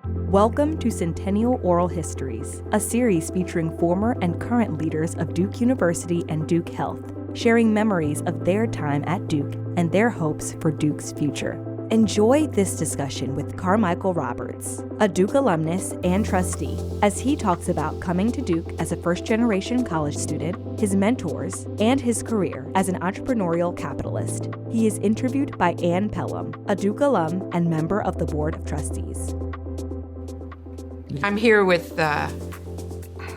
Welcome to Centennial Oral Histories, a series featuring former and current leaders of Duke University and Duke Health, sharing memories of their time at Duke and their hopes for Duke's future. Enjoy this discussion with Carmichael Roberts, a Duke alumnus and trustee, as he talks about coming to Duke as a first-generation college student, his mentors, and his career as an entrepreneurial capitalist. He is interviewed by Ann Pelham, a Duke alum and member of the Board of Trustees. I'm here with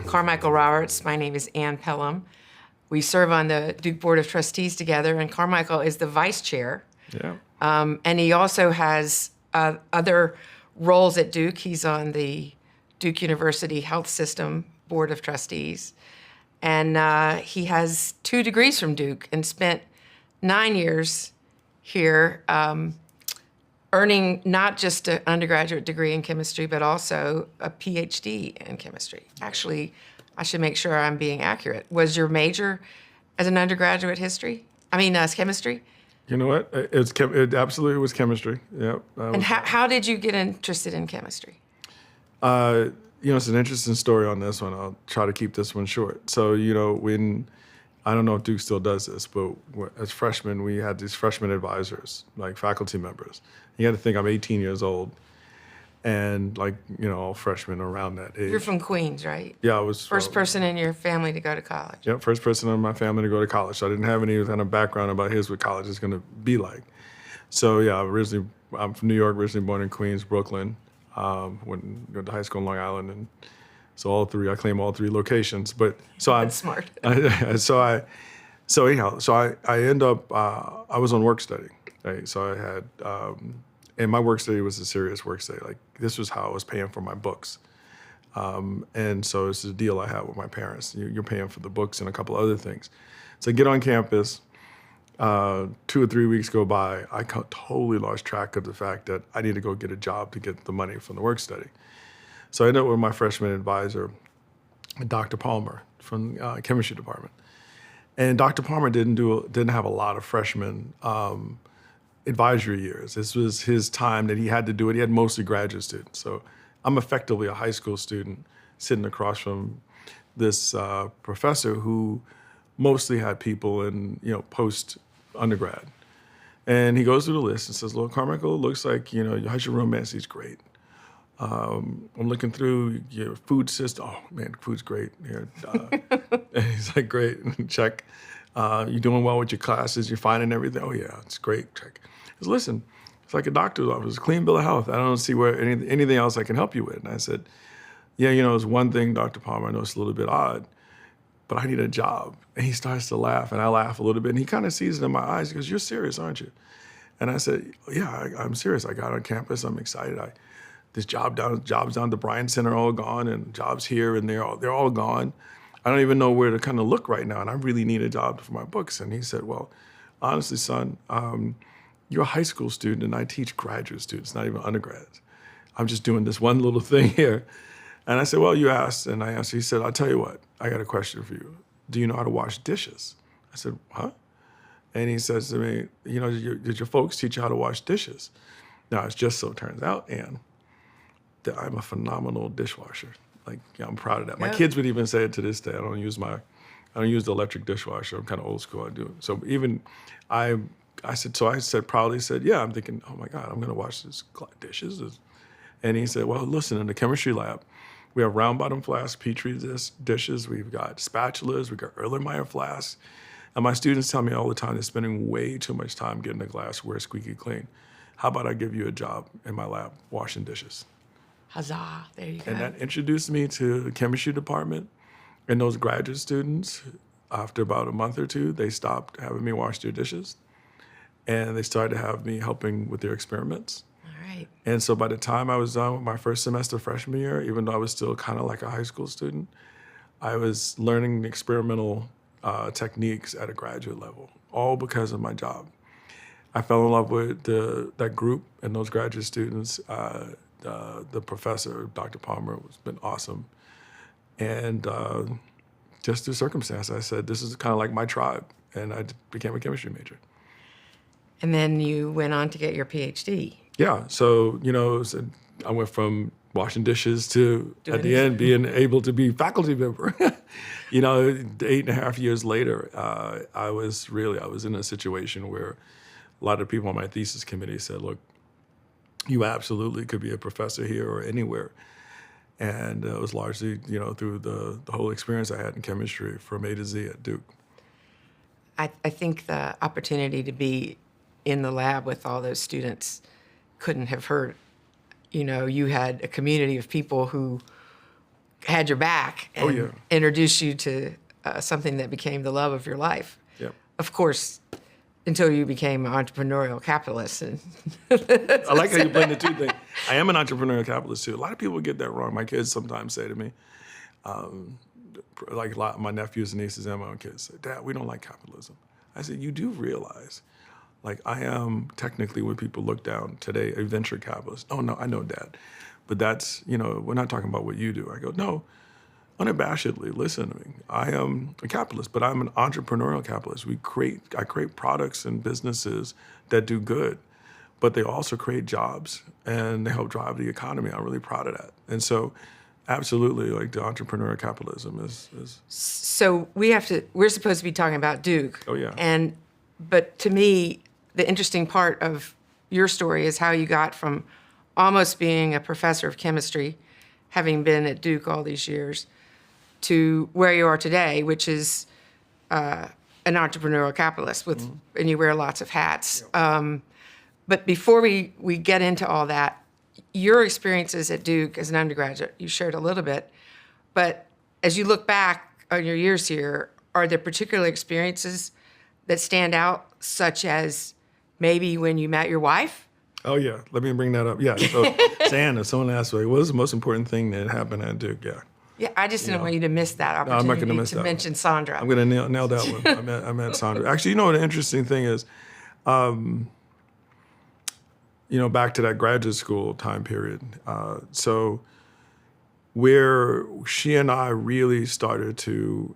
Carmichael Roberts. My name is Ann Pelham. We serve on the Duke Board of Trustees together, and Carmichael is the vice chair. Yeah. And he also has other roles at Duke. He's on the Duke University Health System Board of Trustees. And he has 2 degrees from Duke and spent 9 years here earning not just an undergraduate degree in chemistry, but also a PhD in chemistry. Actually, I should make sure I'm being accurate. Was your major as an undergraduate chemistry? You know what? It absolutely was chemistry. Yeah. And how did you get interested in chemistry? It's an interesting story on this one. I'll try to keep this one short. So, when, I don't know if Duke still does this, but as freshmen, we had these freshman advisors, like faculty members. You got to think I'm 18 years old and all freshmen around that age. You're from Queens, right? Yeah, I was. First person in your family to go to college. Yeah, first person in my family to go to college. So I didn't have any kind of background about here's what college is going to be like. So yeah, I'm from New York, originally born in Queens, Brooklyn. Went to high school in Long Island, and so I claim all 3 locations. But so I'm smart. I end up I was on work study. Right? So I had and my work study was a serious work study. Like this was how I was paying for my books. And so it's a deal I had with my parents. You're paying for the books and a couple other things. So I get on campus, 2 or 3 weeks go by, I totally lost track of the fact that I need to go get a job to get the money from the work study. So I ended up with my freshman advisor, Dr. Palmer from chemistry department. And Dr. Palmer didn't have a lot of freshman advisory years. This was his time that he had to do it. He had mostly graduate students. So I'm effectively a high school student sitting across from this professor who mostly had people in, post undergrad. And he goes through the list and says, "Look, Carmichael, looks like, how's your romance? He's great. I'm looking through your food system. Oh man, food's great here." And he's like, "Great, check. You doing well with your classes? You're finding everything? Oh yeah, it's great, check." He says, "Listen, it's like a doctor's office, clean bill of health. I don't see where anything else I can help you with." And I said, "Yeah, it's one thing, Dr. Palmer, I know it's a little bit odd, but I need a job." And he starts to laugh, and I laugh a little bit, and he kind of sees it in my eyes. He goes, "You're serious, aren't you?" And I said, "Yeah, I'm serious. I got on campus. I'm excited. This jobs down the Bryan Center are all gone, and jobs here and they're all gone. I don't even know where to kind of look right now, and I really need a job for my books." And he said, "Well, honestly, son, you're a high school student, and I teach graduate students, not even undergrads. I'm just doing this one little thing here." And I said, "Well, you asked," and I asked. He said, "I'll tell you what, I got a question for you. Do you know how to wash dishes?" I said, "Huh?" And he says to me, "Did your folks teach you how to wash dishes?" Now, it just so turns out, Ann, that I'm a phenomenal dishwasher. I'm proud of that. My kids would even say it to this day. I don't use the electric dishwasher. I'm kind of old school. I do. So even I proudly said, "Yeah." I'm thinking, "Oh my God, I'm going to wash these dishes." And he said, "Well, listen, in the chemistry lab, we have round bottom flask Petri dishes. We've got spatulas. We've got Erlenmeyer flasks. And my students tell me all the time they're spending way too much time getting the glassware squeaky clean. How about I give you a job in my lab washing dishes?" Huzzah, there you go. And that introduced me to the chemistry department. And those graduate students, after about a month or 2, they stopped having me wash their dishes. And they started to have me helping with their experiments. All right. And so by the time I was done with my first semester freshman year, even though I was still kind of like a high school student, I was learning experimental techniques at a graduate level, all because of my job. I fell in love with that group and those graduate students. The professor, Dr. Palmer, has been awesome. And just through circumstance, I said, this is kind of like my tribe. And I became a chemistry major. And then you went on to get your PhD. Yeah, so, I went from washing dishes to, Doing at the end, being able to be faculty member. 8.5 years later, I was in a situation where a lot of people on my thesis committee said, look, you absolutely could be a professor here or anywhere. And it was largely, through the whole experience I had in chemistry from A to Z at Duke. I think the opportunity to be in the lab with all those students couldn't have hurt. You had a community of people who had your back and introduced you to something that became the love of your life. Yeah. Of course, until you became an entrepreneurial capitalist. And I like how you blend the two things. I am an entrepreneurial capitalist too. A lot of people get that wrong. My kids sometimes say to me, like a lot of my nephews and nieces and my own kids say, Dad, we don't like capitalism. I said, you do realize, like I am technically, when people look down today, a venture capitalist. Oh no, I know, Dad. But that's, we're not talking about what you do. I go, no, unabashedly, listen to me. I am a capitalist, but I'm an entrepreneurial capitalist. I create products and businesses that do good, but they also create jobs and they help drive the economy. I'm really proud of that. And so absolutely, like the entrepreneurial capitalism is. So we're supposed to be talking about Duke. Oh yeah. But to me, the interesting part of your story is how you got from almost being a professor of chemistry, having been at Duke all these years, to where you are today, which is an entrepreneurial capitalist and you wear lots of hats. Yeah. But before we get into all that, your experiences at Duke as an undergraduate, you shared a little bit, but as you look back on your years here, are there particular experiences that stand out, such as maybe when you met your wife? Oh yeah, let me bring that up. Yeah, so Ann, if someone asked me, what was the most important thing that happened at Duke? Yeah. Yeah, I just didn't want you to miss that opportunity I'm not going to miss that mention Sandra. I'm going to nail that one. I met Sandra. Actually, the interesting thing is, back to that graduate school time period. So where she and I really started to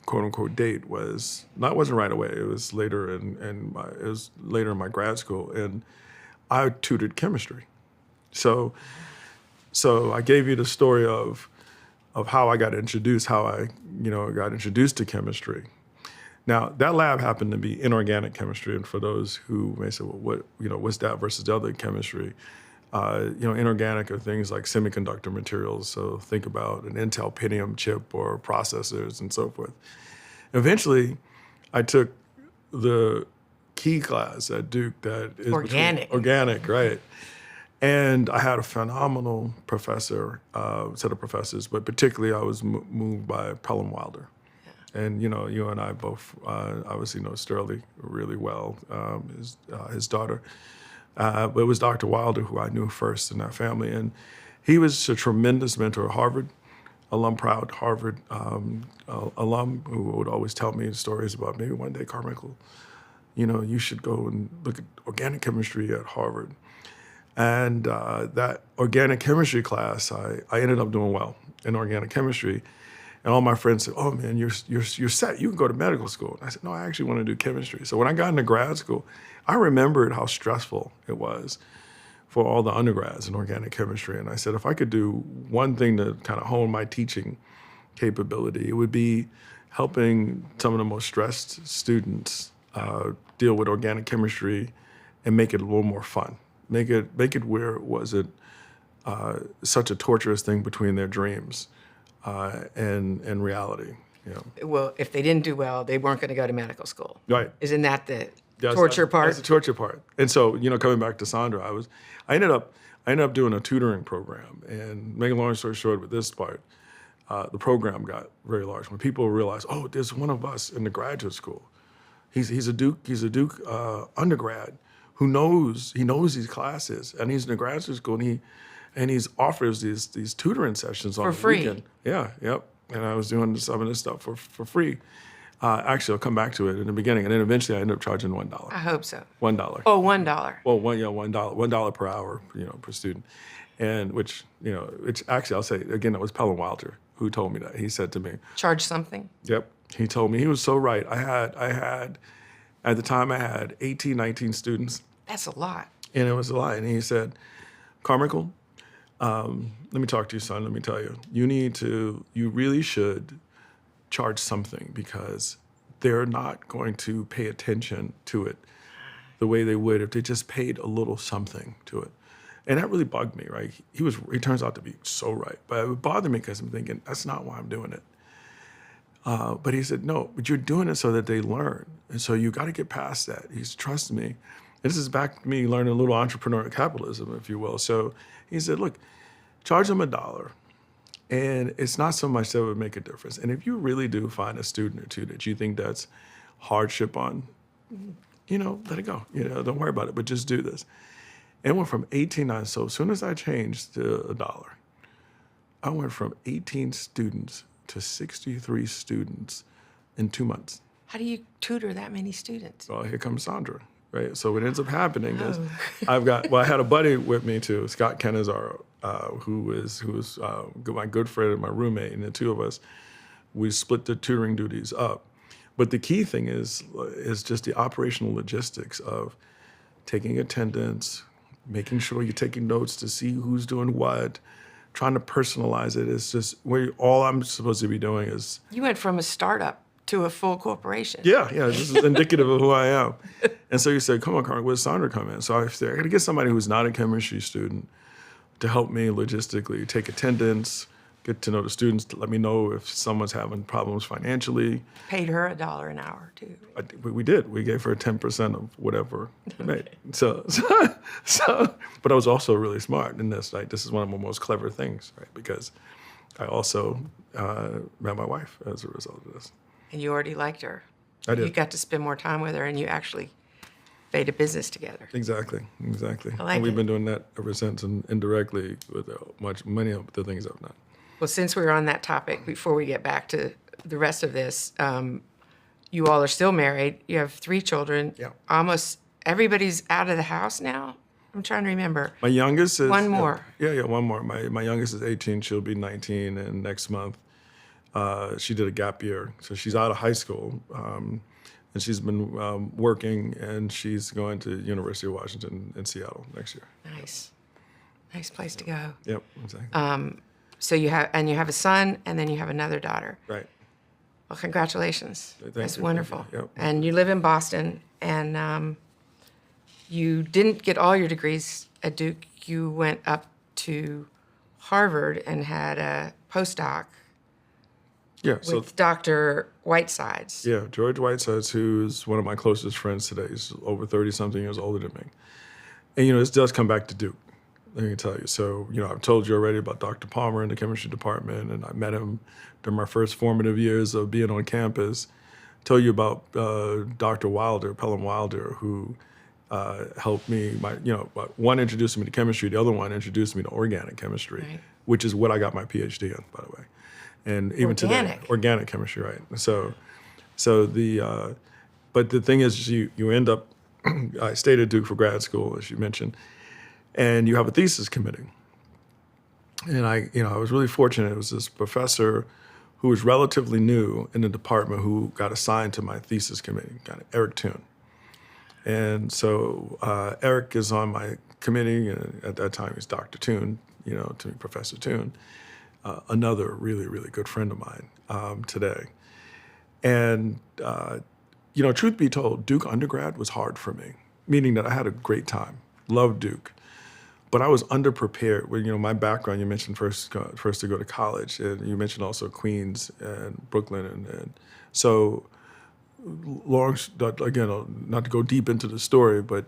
quote unquote date wasn't right away. It was later in my grad school, and I tutored chemistry. So I gave you the story of how I got introduced, got introduced to chemistry. Now, that lab happened to be inorganic chemistry, and for those who may say, well, what's that versus the other chemistry? Inorganic are things like semiconductor materials, so think about an Intel Pentium chip or processors and so forth. Eventually, I took the key class at Duke that is organic, right? And I had a phenomenal professor, set of professors, but particularly I was moved by Pelham Wilder. Yeah. And you and I both obviously know Sterling really well, his daughter. But it was Dr. Wilder who I knew first in that family. And he was a tremendous mentor, proud Harvard alum who would always tell me stories about maybe one day, Carmichael, you should go and look at organic chemistry at Harvard. And that organic chemistry class, I ended up doing well in organic chemistry. And all my friends said, oh man, you're set, you can go to medical school. And I said, no, I actually want to do chemistry. So when I got into grad school, I remembered how stressful it was for all the undergrads in organic chemistry. And I said, if I could do one thing to kind of hone my teaching capability, it would be helping some of the most stressed students deal with organic chemistry and make it a little more fun. Make it where it wasn't such a torturous thing between their dreams and reality. Well, if they didn't do well, they weren't going to go to medical school. Right. Isn't that the torture part? That's the torture part. And so, coming back to Sandra, I ended up doing a tutoring program. And making a long story short with this part, the program got very large. When people realized, oh, there's one of us in the graduate school. He's a Duke undergrad who knows these classes, and he's in the graduate school, and he offers these tutoring sessions on for the free. Weekend. Yeah, yep. And I was doing some of this stuff for free. Actually, I'll come back to it in the beginning, and then eventually I ended up charging $1. I hope so. $1. Oh, $1. Well, $1 per hour, per student, and which actually I'll say again, that was Pelham Wilder who told me that. He said to me, charge something. Yep. He told me, he was so right. I had at the time I had 18, 19 students. That's a lot. And it was a lot. And he said, Carmichael, Let me talk to you, son. Let me tell you, you really should charge something because they're not going to pay attention to it the way they would if they just paid a little something to it. And that really bugged me, right? He turns out to be so right. But it would bother me because I'm thinking, that's not why I'm doing it. But he said, no, but you're doing it so that they learn. And so you got to get past that. He's trust me. And this is back to me learning a little entrepreneurial capitalism, if you will. So he said, look, charge them $1. And it's not so much that would make a difference. And if you really do find a student or two that you think that's hardship on, let it go. Don't worry about it, but just do this. And it went from 18, so as soon as I changed to $1, I went from 18 students to 63 students in 2 months. How do you tutor that many students? Well, here comes Sandra, right? So what ends up happening is I had a buddy with me too, Scott Canizaro, who was my good friend and my roommate, and the two of us, we split the tutoring duties up. But the key thing is just the operational logistics of taking attendance, making sure you're taking notes to see who's doing what, trying to personalize it. It's just all I'm supposed to be doing is... You went from a startup to a full corporation. Yeah, this is indicative of who I am. And so you said, come on, Carmichael, where's Sandra come in? So I said, I got to get somebody who's not a chemistry student to help me logistically take attendance, get to know the students, to let me know if someone's having problems financially. Paid her $1 an hour, too. We did. We gave her 10% of whatever we made. So, but I was also really smart in this. Right? This is one of my most clever things, right? Because I also met my wife as a result of this. And you already liked her. I did. You got to spend more time with her, and you actually made a business together. Exactly. I like And we've it. been doing that ever since, and indirectly with many of the things I've done. Well, since we're on that topic, before we get back to the rest of this, you all are still married. You have 3 children. Yeah. Almost everybody's out of the house now. I'm trying to remember. My youngest is... One more. Yeah, one more. My youngest is 18. She'll be 19 and next month. She did a gap year. So she's out of high school. And she's been working, and she's going to University of Washington in Seattle next year. Nice place to go. Yep, exactly. So you have a son, and then you have another daughter. Right. Well, congratulations. That's you. wonderful. Yep. And you live in Boston, and you didn't get all your degrees at Duke. You went up to Harvard and had a postdoc Yeah. So with Dr. Whitesides. yeah, George Whitesides, who's one of my closest friends today. He's over 30-something years older than me. And this does come back to Duke. Let me tell you. So, I've told you already about Dr. Palmer in the chemistry department, and I met him during my first formative years of being on campus. Told you about Dr. Pelham Wilder, who helped me. One introduced me to chemistry, the other one introduced me to organic chemistry, Right. which is what I got my PhD in, by the way. And even today, organic chemistry, right? But the thing is, you end up. I stayed at Duke for grad school, as you mentioned. And you have a thesis committee. And I was really fortunate. It was this professor who was relatively new in the department who got assigned to my thesis committee, Eric Toon. And so Eric is on my committee, and at that time he's Dr. Toon, to me, Professor Toon, another really, really good friend of mine today. And, truth be told, Duke undergrad was hard for me, meaning that I had a great time, loved Duke. But I was underprepared. My background, you mentioned first to go to college, and you mentioned also Queens and Brooklyn. And so, again, not to go deep into the story, but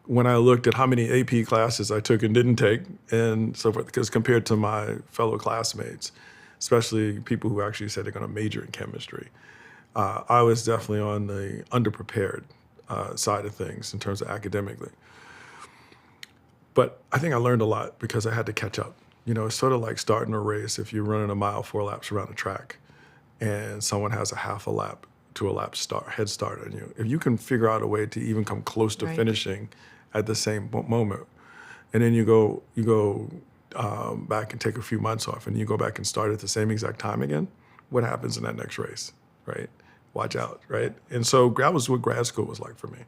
when I looked at how many AP classes I took and didn't take and so forth, because compared to my fellow classmates, especially people who actually said they're going to major in chemistry, I was definitely on the underprepared side of things in terms of academically. But I think I learned a lot because I had to catch up. It's sort of like starting a race. If you're running a mile, 4 laps around a track, and someone has a half a lap to a head start on you. If you can figure out a way to even come close to finishing at the same moment, and then you go back and take a few months off, and you go back and start at the same exact time again, what happens in that next race, right? Watch out, right? And so that was what grad school was like for me.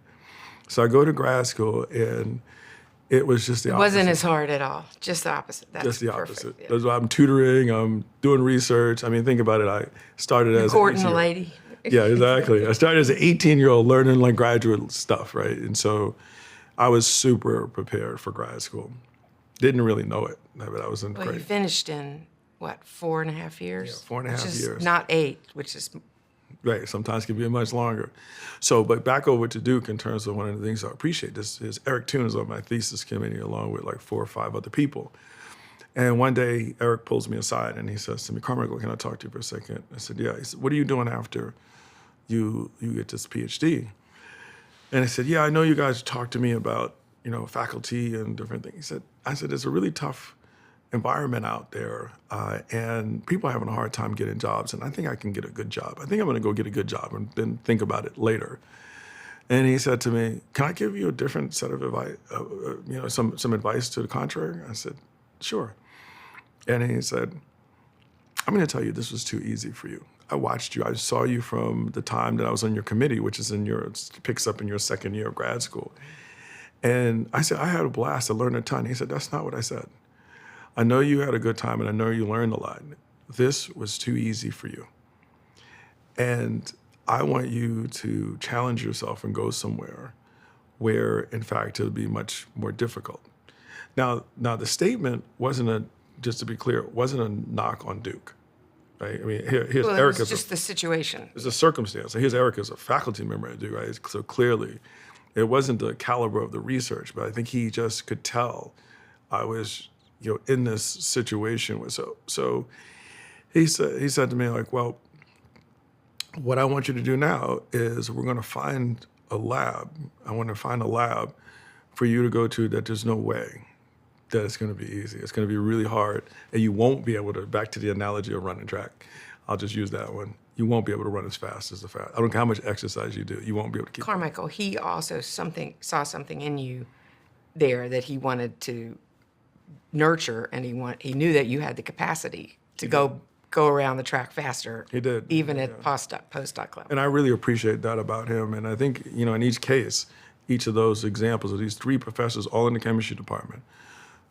So I go to grad school, and it was just the It opposite. wasn't as hard at all. Just the opposite. That's Just the perfect. opposite. Yeah. That's why I'm tutoring, I'm doing research. I mean, think about it. I started as Courting an a 18-year-old. lady. Yeah, exactly. I started as an 18-year-old learning like graduate stuff, right? And so I was super prepared for grad school. Didn't really know it, but I was in Well, you great. finished in, what, 4.5 years? Yeah, 4.5 which is years. Not 8, which is, Right, sometimes can be much longer. So, but back over to Duke in terms of one of the things I appreciate this is Eric Toon is on my thesis committee along with like 4 or 5 other people. And one day Eric pulls me aside and he says to me, Carmichael, can I talk to you for a second? I said, yeah. He said, what are you doing after you get this PhD? And I said, yeah, I know you guys talked to me about, faculty and different things. I said, it's a really tough environment out there, and people are having a hard time getting jobs, and I think I can get a good job. I think I'm gonna go get a good job and then think about it later. And he said to me, can I give you a different set of advice, some advice to the contrary? I said, sure. And he said, I'm gonna tell you this was too easy for you. I watched you, I saw you from the time that I was on your committee, which is picks up in your second year of grad school. And I said, I had a blast, I learned a ton. He said, that's not what I said. I know you had a good time and I know you learned a lot. This was too easy for you. And I want you to challenge yourself and go somewhere where, in fact, it'll be much more difficult. Now the statement just to be clear, it wasn't a knock on Duke. Right? I mean, here's well, Eric. it was just the situation. It's a circumstance. So here's Eric as a faculty member at Duke, right? So clearly, it wasn't the caliber of the research, but I think he just could tell I was, in this situation. So he said to me, like, well, what I want you to do now is we're going to find a lab. I want to find a lab for you to go to that there's no way that it's going to be easy. It's going to be really hard, and you won't be able to, back to the analogy of running track, I'll just use that one. You won't be able to run as fast as the fast. I don't care how much exercise you do, you won't be able to keep Carmichael, he also saw something in you there that he wanted to nurture, and he knew that you had the capacity to go around the track faster. He did. Even at postdoc level. And I really appreciate that about him. And I think, in each case, each of those examples of these 3 professors, all in the chemistry department,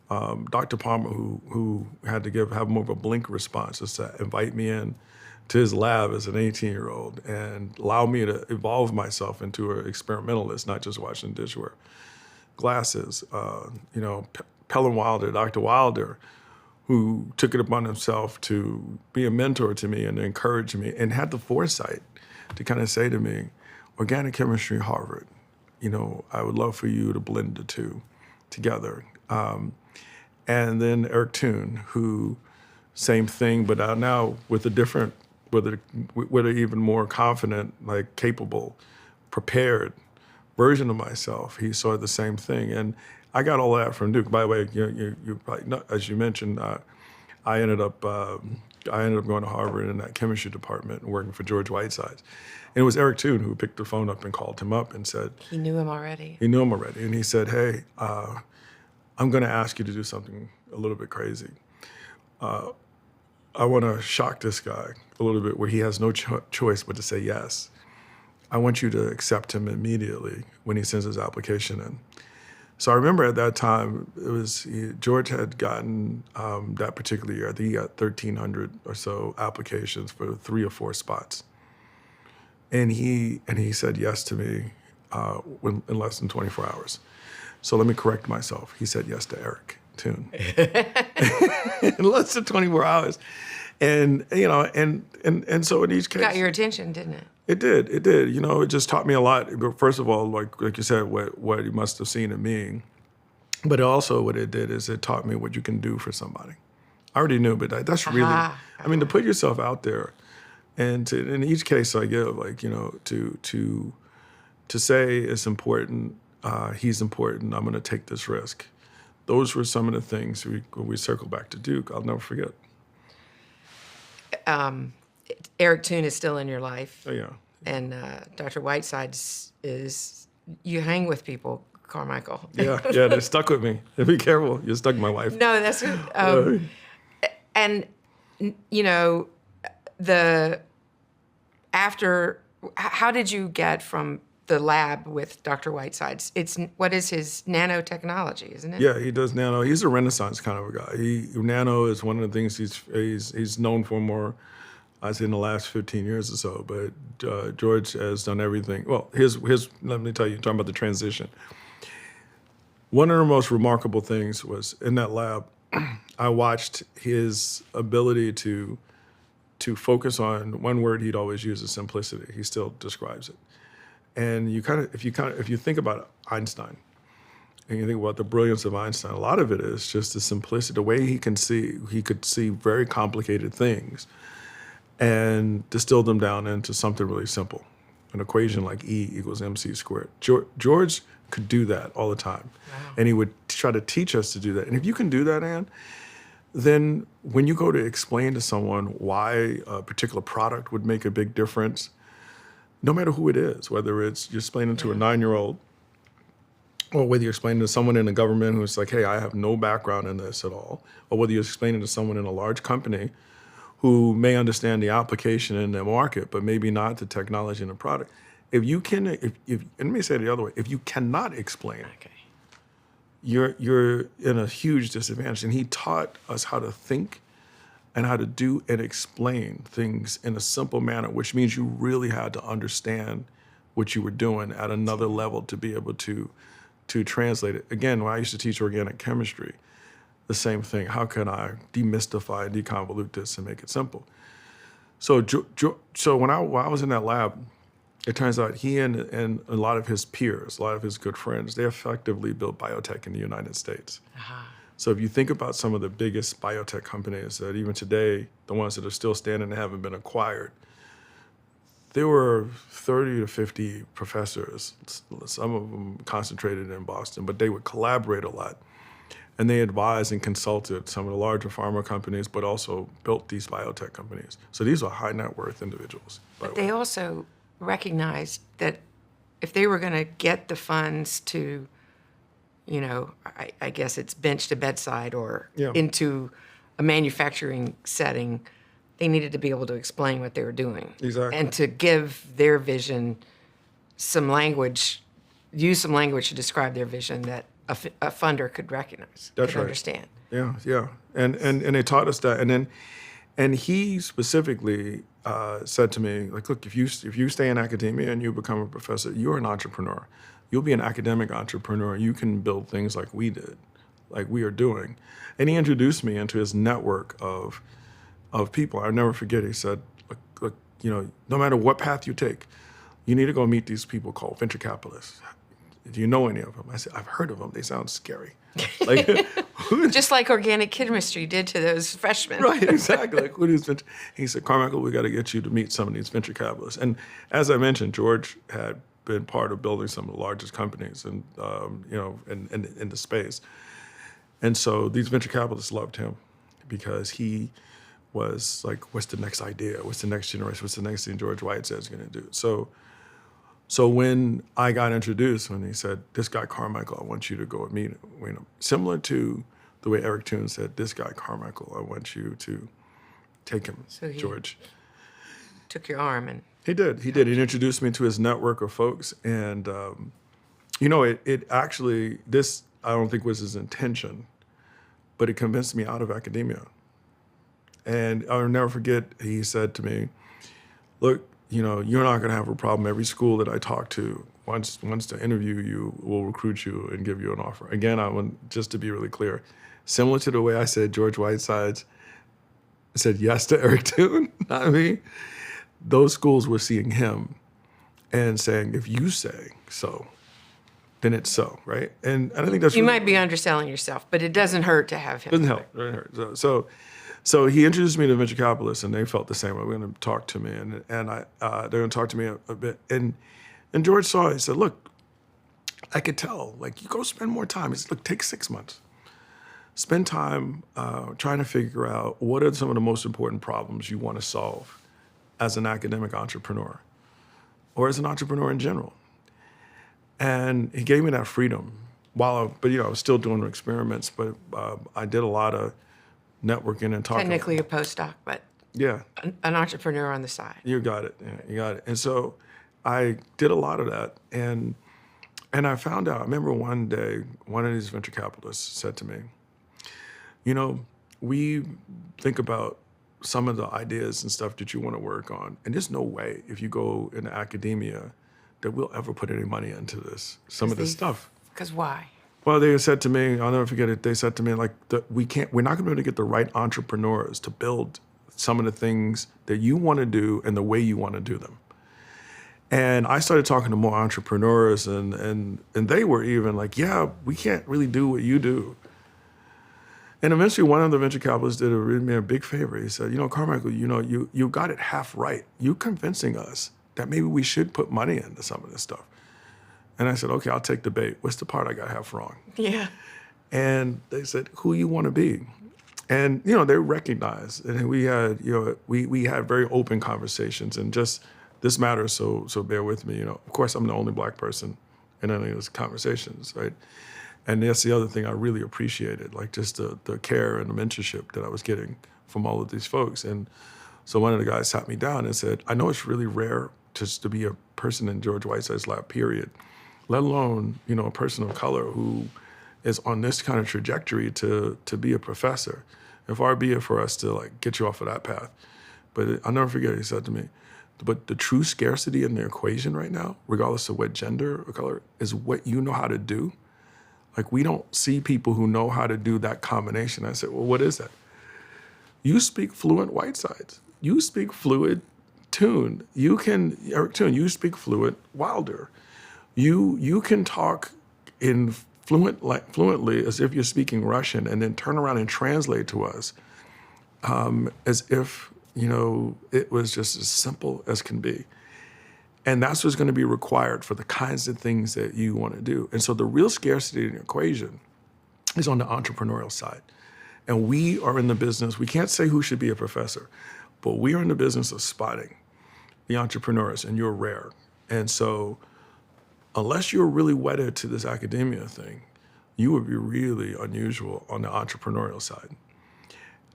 Dr. Palmer, who had to have more of a blink response, is to invite me in to his lab as an 18-year-old and allow me to evolve myself into an experimentalist, not just washing dishware glasses. Pelham Wilder, Dr. Wilder, who took it upon himself to be a mentor to me and encourage me and had the foresight to kind of say to me, organic chemistry, Harvard, I would love for you to blend the 2 together. And then Eric Toon, who, same thing, but now with a different, with an even more confident, like capable, prepared version of myself. He saw the same thing. And I got all that from Duke. By the way, you probably know, as you mentioned, I ended up going to Harvard in that chemistry department and working for George Whitesides. And it was Eric Toon who picked the phone up and called him up and said, He knew him already. And he said, hey, I'm going to ask you to do something a little bit crazy. I want to shock this guy a little bit where he has no choice but to say yes. I want you to accept him immediately when he sends his application in. So I remember at that time, George had gotten that particular year, I think he got 1,300 or so applications for 3 or 4 spots. And he said yes to me in less than 24 hours. So let me correct myself. He said yes to Eric Toon in less than 24 hours. And so in each case, Got your attention, didn't it? It did. It just taught me a lot. First of all, like you said, what he must have seen in me. But also what it did is it taught me what you can do for somebody. I already knew, but that's really, I mean, to put yourself out there and in each case I give, to say it's important, he's important, I'm going to take this risk. Those were some of the things when we circle back to Duke, I'll never forget. Eric Toon is still in your life. Oh, yeah. And Dr. Whitesides you hang with people, Carmichael. Yeah, they're stuck with me. Be careful, you're stuck with my wife. No, that's good. And, how did you get from the lab with Dr. Whiteside's. What is his nanotechnology, isn't it? Yeah, he does nano. He's a Renaissance kind of a guy. Nano is one of the things he's known for more, I'd say, in the last 15 years or so. But George has done everything. Well, let me tell you, talking about the transition. One of the most remarkable things was in that lab, I watched his ability to focus on one word he'd always use, is simplicity. He still describes it. And if you think about Einstein, and you think about the brilliance of Einstein, a lot of it is just the simplicity, the way he could see very complicated things and distill them down into something really simple. An equation like E equals MC squared. George could do that all the time. Wow. And he would try to teach us to do that. And if you can do that, Ann, then when you go to explain to someone why a particular product would make a big difference, no matter who it is, whether it's you're explaining to a 9-year-old, or whether you're explaining to someone in the government who's like, hey, I have no background in this at all, or whether you're explaining to someone in a large company who may understand the application in their market, but maybe not the technology and the product. If you can, and let me say it the other way, if you cannot explain, okay, you're in a huge disadvantage. And he taught us how to think and how to do and explain things in a simple manner, which means you really had to understand what you were doing at another level to be able to translate it. Again, when I used to teach organic chemistry, the same thing. How can I demystify and deconvolute this and make it simple? So when I was in that lab, it turns out he and a lot of his peers, a lot of his good friends, they effectively built biotech in the United States. Uh-huh. So if you think about some of the biggest biotech companies that even today, the ones that are still standing and haven't been acquired, there were 30 to 50 professors, some of them concentrated in Boston, but they would collaborate a lot. And they advised and consulted some of the larger pharma companies, but also built these biotech companies. So these are high net worth individuals. But they also recognized that if they were going to get the funds to, I guess it's bench to bedside or into a manufacturing setting, they needed to be able to explain what they were doing. Exactly. And to give their vision some language, use some language to describe their vision that a funder could recognize, That's could right. understand. Yeah. And they taught us that. And he specifically said to me, like, look, if you stay in academia and you become a professor, you're an entrepreneur. You'll be an academic entrepreneur. You can build things like we did, like we are doing. And he introduced me into his network of people. I'll never forget, he said, look, no matter what path you take, you need to go meet these people called venture capitalists. Do you know any of them? I said, I've heard of them. They sound scary. Like, just like organic chemistry did to those freshmen. Right, exactly. Like, what is venture? He said, Carmichael, we got to get you to meet some of these venture capitalists. And as I mentioned, George had been part of building some of the largest companies and in the space. And so these venture capitalists loved him because he was like, what's the next idea? What's the next generation? What's the next thing George Whiteside is going to do? So when I got introduced, when he said, this guy Carmichael, I want you to go and meet him, similar to the way Eric Toon said, this guy Carmichael, I want you to take him, so George. Took your arm and... He did. He introduced me to his network of folks. And, it actually, this I don't think was his intention, but it convinced me out of academia. And I'll never forget, he said to me, look, you're not going to have a problem. Every school that I talk to wants to interview you, will recruit you and give you an offer. Again, I want just to be really clear, similar to the way I said George Whiteside said yes to Eric Toon, not me. Those schools were seeing him and saying, if you say so, then it's so, right? And I think that's you might be underselling yourself, but it doesn't hurt to have him. Doesn't help. It doesn't hurt. So he introduced me to venture capitalists, and they felt the same way. We're going to talk to me, and they're going to talk to me a bit. And George saw it. He said, look, I could tell. Like, you go spend more time. He said, look, take 6 months. Spend time trying to figure out what are some of the most important problems you want to solve as an academic entrepreneur or as an entrepreneur in general. And he gave me that freedom. I was still doing experiments, but I did a lot of networking and talking. Technically a postdoc, but yeah, an entrepreneur on the side. You got it. Yeah, you got it. And so I did a lot of that, and I found out. I remember one day, one of these venture capitalists said to me, "You know, we think about some of the ideas and stuff that you want to work on, and there's no way if you go into academia that we'll ever put any money into this. Some of this stuff." Because why? Well, they said to me, I'll never forget it. They said to me, like, we're not going to be able to get the right entrepreneurs to build some of the things that you want to do and the way you want to do them. And I started talking to more entrepreneurs, and they were even like, yeah, we can't really do what you do. And eventually one of the venture capitalists did me a big favor. He said, Carmichael, you got it half right. You convincing us that maybe we should put money into some of this stuff. And I said, okay, I'll take the bait. What's the part I got half wrong? Yeah. And they said, who you want to be? And, they recognized. And we had, we had very open conversations, and just, this matters, so bear with me. Of course, I'm the only Black person in any of those conversations, right? And that's the other thing I really appreciated, like just the care and the mentorship that I was getting from all of these folks. And so one of the guys sat me down and said, I know it's really rare just to be a person in George Whiteside's lab, period, let alone, a person of color who is on this kind of trajectory to be a professor. And far be it for us to like get you off of that path. But I'll never forget, he said to me, but the true scarcity in the equation right now, regardless of what gender or color, is what you know how to do. Like, we don't see people who know how to do that combination. I said, well, what is that? You speak fluent Whitesides. You speak fluid Tune. Eric Tune, you speak fluent Wilder. You can talk in fluently as if you're speaking Russian, and then turn around and translate to us as if, it was just as simple as can be. And that's what's going to be required for the kinds of things that you want to do. And so the real scarcity in the equation is on the entrepreneurial side. And we are in the business, we can't say who should be a professor, but we are in the business of spotting the entrepreneurs, and you're rare. And so unless you're really wedded to this academia thing, you would be really unusual on the entrepreneurial side.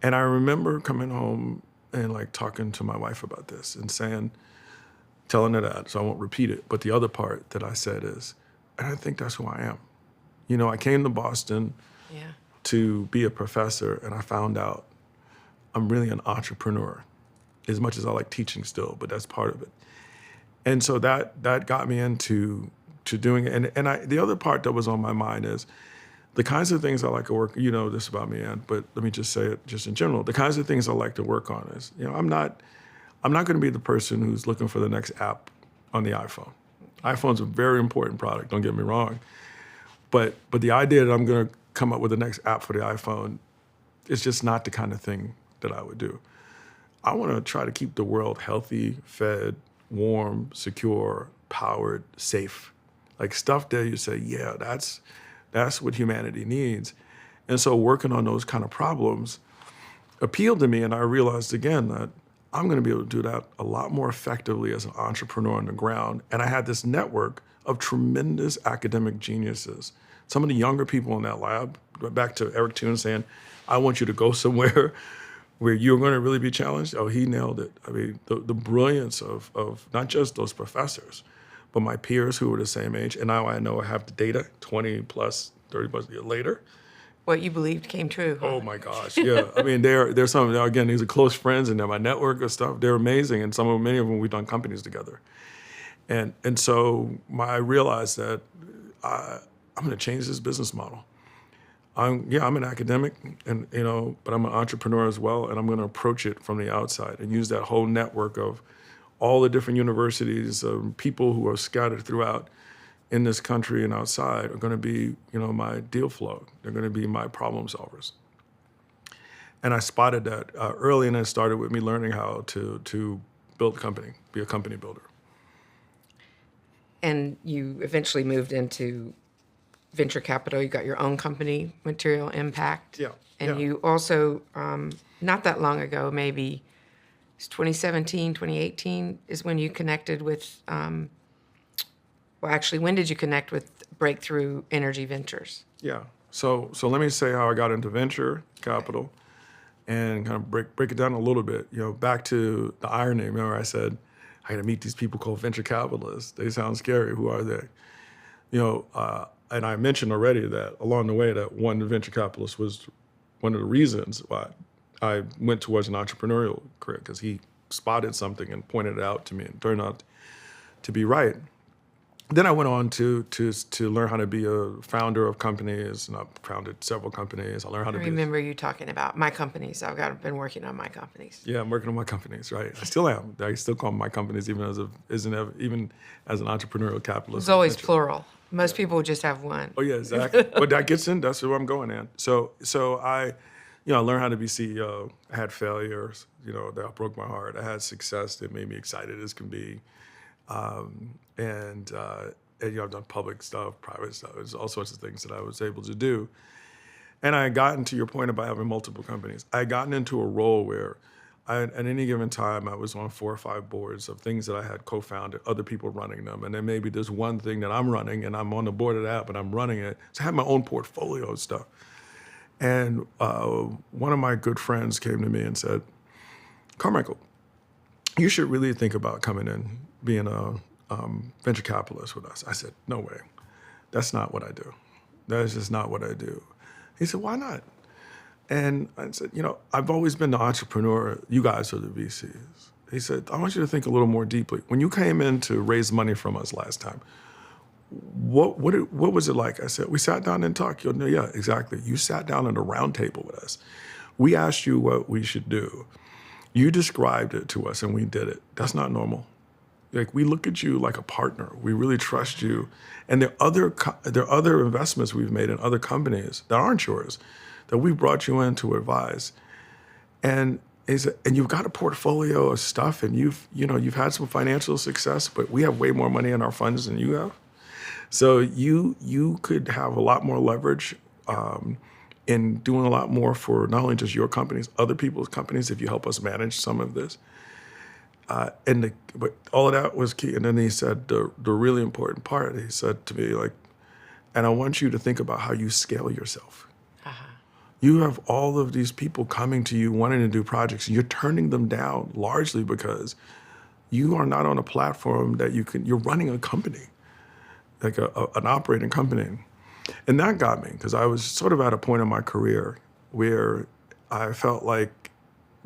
And I remember coming home and like talking to my wife about this and telling her that, so I won't repeat it. But the other part that I said is, and I think that's who I am. I came to Boston to be a professor, and I found out I'm really an entrepreneur, as much as I like teaching still, but that's part of it. And so that got me into doing it. And the other part that was on my mind is the kinds of things I like to work, this about me, Ann, but let me just say it just in general. The kinds of things I like to work on is, I'm not going to be the person who's looking for the next app on the iPhone. iPhone's a very important product, don't get me wrong. But the idea that I'm going to come up with the next app for the iPhone is just not the kind of thing that I would do. I want to try to keep the world healthy, fed, warm, secure, powered, safe. Like stuff that you say, yeah, that's what humanity needs. And so working on those kind of problems appealed to me, and I realized again that I'm going to be able to do that a lot more effectively as an entrepreneur on the ground. And I had this network of tremendous academic geniuses. Some of the younger people in that lab, back to Eric Tune saying, I want you to go somewhere where you're going to really be challenged. Oh, he nailed it. I mean, the brilliance of not just those professors, but my peers who were the same age. And now I know I have the data 20 plus, 30 plus years later. What you believed came true. Huh? Oh my gosh, yeah. I mean, they're some, again, these are close friends, and they're my network of stuff. They're amazing, and many of them we've done companies together. And so I realized that I'm going to change this business model. I'm an academic, and but I'm an entrepreneur as well, and I'm going to approach it from the outside and use that whole network of all the different universities, people who are scattered throughout in this country and outside are going to be, my deal flow. They're going to be my problem solvers. And I spotted that early, and it started with me learning how to build a company, be a company builder. And you eventually moved into venture capital. You got your own company, Material Impact. Yeah. And you also, not that long ago, maybe it's 2017, 2018 is when you connected with, when did you connect with Breakthrough Energy Ventures? Yeah. So let me say how I got into venture capital and kind of break it down a little bit. Back to the irony. Remember I said I got to meet these people called venture capitalists. They sound scary. Who are they? And I mentioned already that along the way that one venture capitalist was one of the reasons why I went towards an entrepreneurial career, because he spotted something and pointed it out to me and turned out to be right. Then I went on to learn how to be a founder of companies, and I founded several companies. I learned how to I remember you talking about my companies. I've been working on my companies. Yeah, I'm working on my companies, right? I still am. I still call them my companies, even as an entrepreneurial capitalist. It's always plural. Most people just have one. Oh yeah, exactly. But that gets in. That's where I'm going, Ann. So I learned how to be CEO. I had failures, that broke my heart. I had success that made me excited as can be. And I've done public stuff, private stuff. There's all sorts of things that I was able to do. And I had gotten to your point about having multiple companies. I had gotten into a role where at any given time, I was on 4 or 5 boards of things that I had co-founded, other people running them. And then maybe there's one thing that I'm running and I'm on the board of that, but I'm running it. So I had my own portfolio of stuff. And one of my good friends came to me and said, Carmichael, you should really think about coming in, being a venture capitalist with us. I said, no way. That's not what I do. That is just not what I do. He said, why not? And I said, I've always been the entrepreneur. You guys are the VCs. He said, I want you to think a little more deeply. When you came in to raise money from us last time, what was it like? I said, we sat down and talked. Yeah, exactly. You sat down at a round table with us. We asked you what we should do. You described it to us and we did it. That's not normal. Like, we look at you like a partner. We really trust you. And there are other investments we've made in other companies that aren't yours that we brought you in to advise. And you've got a portfolio of stuff, and you've had some financial success, but we have way more money in our funds than you have. So you could have a lot more leverage in doing a lot more for not only just your companies, other people's companies, if you help us manage some of this. But all of that was key. And then he said the really important part. He said to me, and I want you to think about how you scale yourself. Uh-huh. You have all of these people coming to you wanting to do projects. You're turning them down largely because you are not on a platform that you're running a company, like an operating company. And that got me, because I was sort of at a point in my career where I felt like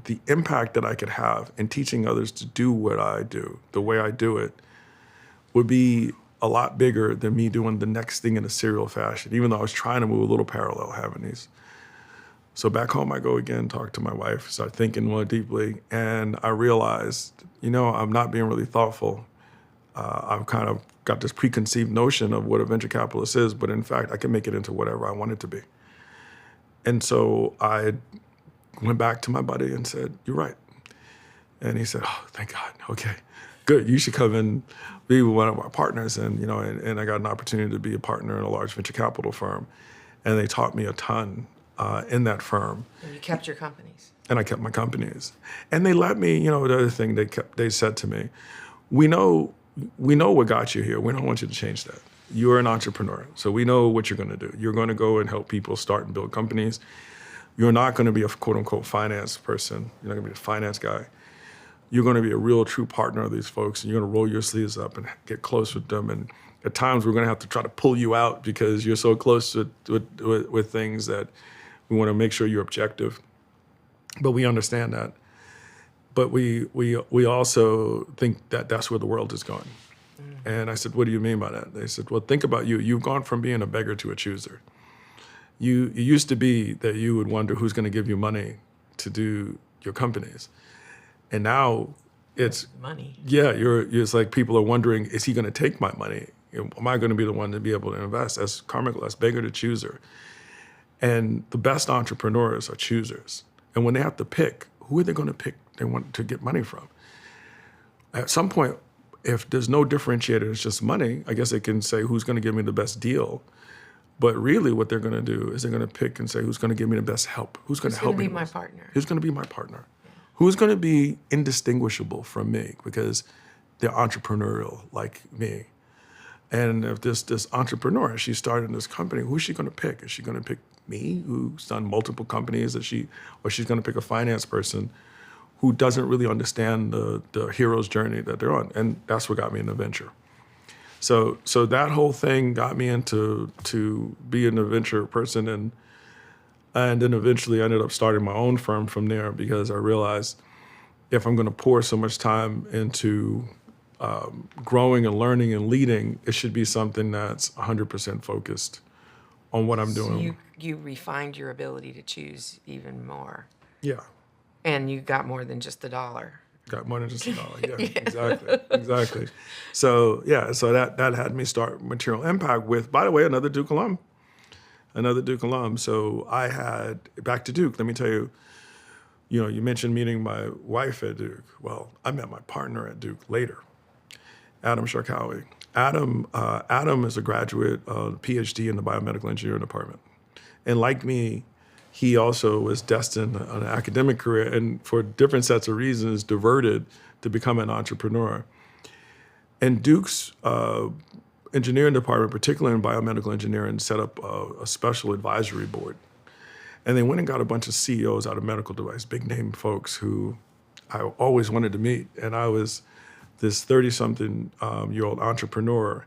the impact that I could have in teaching others to do what I do, the way I do it, would be a lot bigger than me doing the next thing in a serial fashion, even though I was trying to move a little parallel, having these. So back home I go again, talk to my wife, start thinking more deeply, and I realized, I'm not being really thoughtful. I've kind of got this preconceived notion of what a venture capitalist is, but in fact, I can make it into whatever I want it to be. And so I went back to my buddy and said, you're right. And he said, oh, thank God. Okay, good. You should come and be one of our partners. And, and I got an opportunity to be a partner in a large venture capital firm. And they taught me a ton in that firm. And you kept your companies. And I kept my companies. And they let me, the other thing they said to me, we know what got you here. We don't want you to change that. You're an entrepreneur. So we know what you're going to do. You're going to go and help people start and build companies. You're not going to be a quote-unquote finance person. You're not going to be a finance guy. You're going to be a real, true partner of these folks, and you're going to roll your sleeves up and get close with them. And at times, we're going to have to try to pull you out because you're so close with things that we want to make sure you're objective. But we understand that. But we also think that that's where the world is going. Mm-hmm. And I said, what do you mean by that? They said, well, think about you. You've gone from being a beggar to a chooser. It used to be that you would wonder who's going to give you money to do your companies. And now it's money. Yeah, it's like people are wondering, is he going to take my money? Am I going to be the one to be able to invest? As Carmichael, as beggar to chooser. And the best entrepreneurs are choosers. And when they have to pick, who are they going to pick they want to get money from? At some point, if there's no differentiator, it's just money, I guess they can say who's going to give me the best deal. But really what they're going to do is they're going to pick and say, who's going to give me the best help? Who's going to help me? Who's going to be my partner? Who's going to be my partner? Yeah. Who's going to be indistinguishable from me because they're entrepreneurial like me? And if this entrepreneur, she's starting this company, who's she going to pick? Is she going to pick me, who's done multiple companies, or she's going to pick a finance person who doesn't really understand the hero's journey that they're on. And that's what got me into venture. So that whole thing got me into being a venture person, and then eventually I ended up starting my own firm from there, because I realized if I'm going to pour so much time into growing and learning and leading, it should be something that's 100% focused on what I'm doing. So you refined your ability to choose even more. Yeah. And you got more than just the dollar. Got more than just a dollar. Yeah, exactly. So that had me start Material Impact with, by the way, another Duke alum. So I had, back to Duke, let me tell you, you mentioned meeting my wife at Duke. Well, I met my partner at Duke later, Adam Sharkawi. Adam is a graduate, PhD in the biomedical engineering department. And like me, he also was destined on an academic career, and for different sets of reasons, diverted to become an entrepreneur. And Duke's engineering department, particularly in biomedical engineering, set up a special advisory board. And they went and got a bunch of CEOs out of medical device, big name folks who I always wanted to meet. And I was this 30-something-year-old entrepreneur,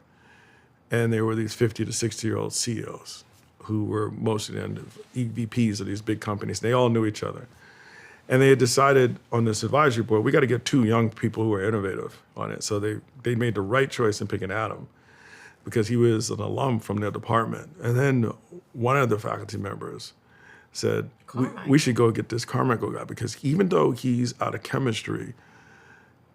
and there were these 50 to 60-year-old CEOs who were mostly EVPs of these big companies. They all knew each other. And they had decided on this advisory board, we got to get 2 young people who are innovative on it. So they made the right choice in picking Adam, because he was an alum from their department. And then one of the faculty members said, we should go get this Carmichael guy, because even though he's out of chemistry,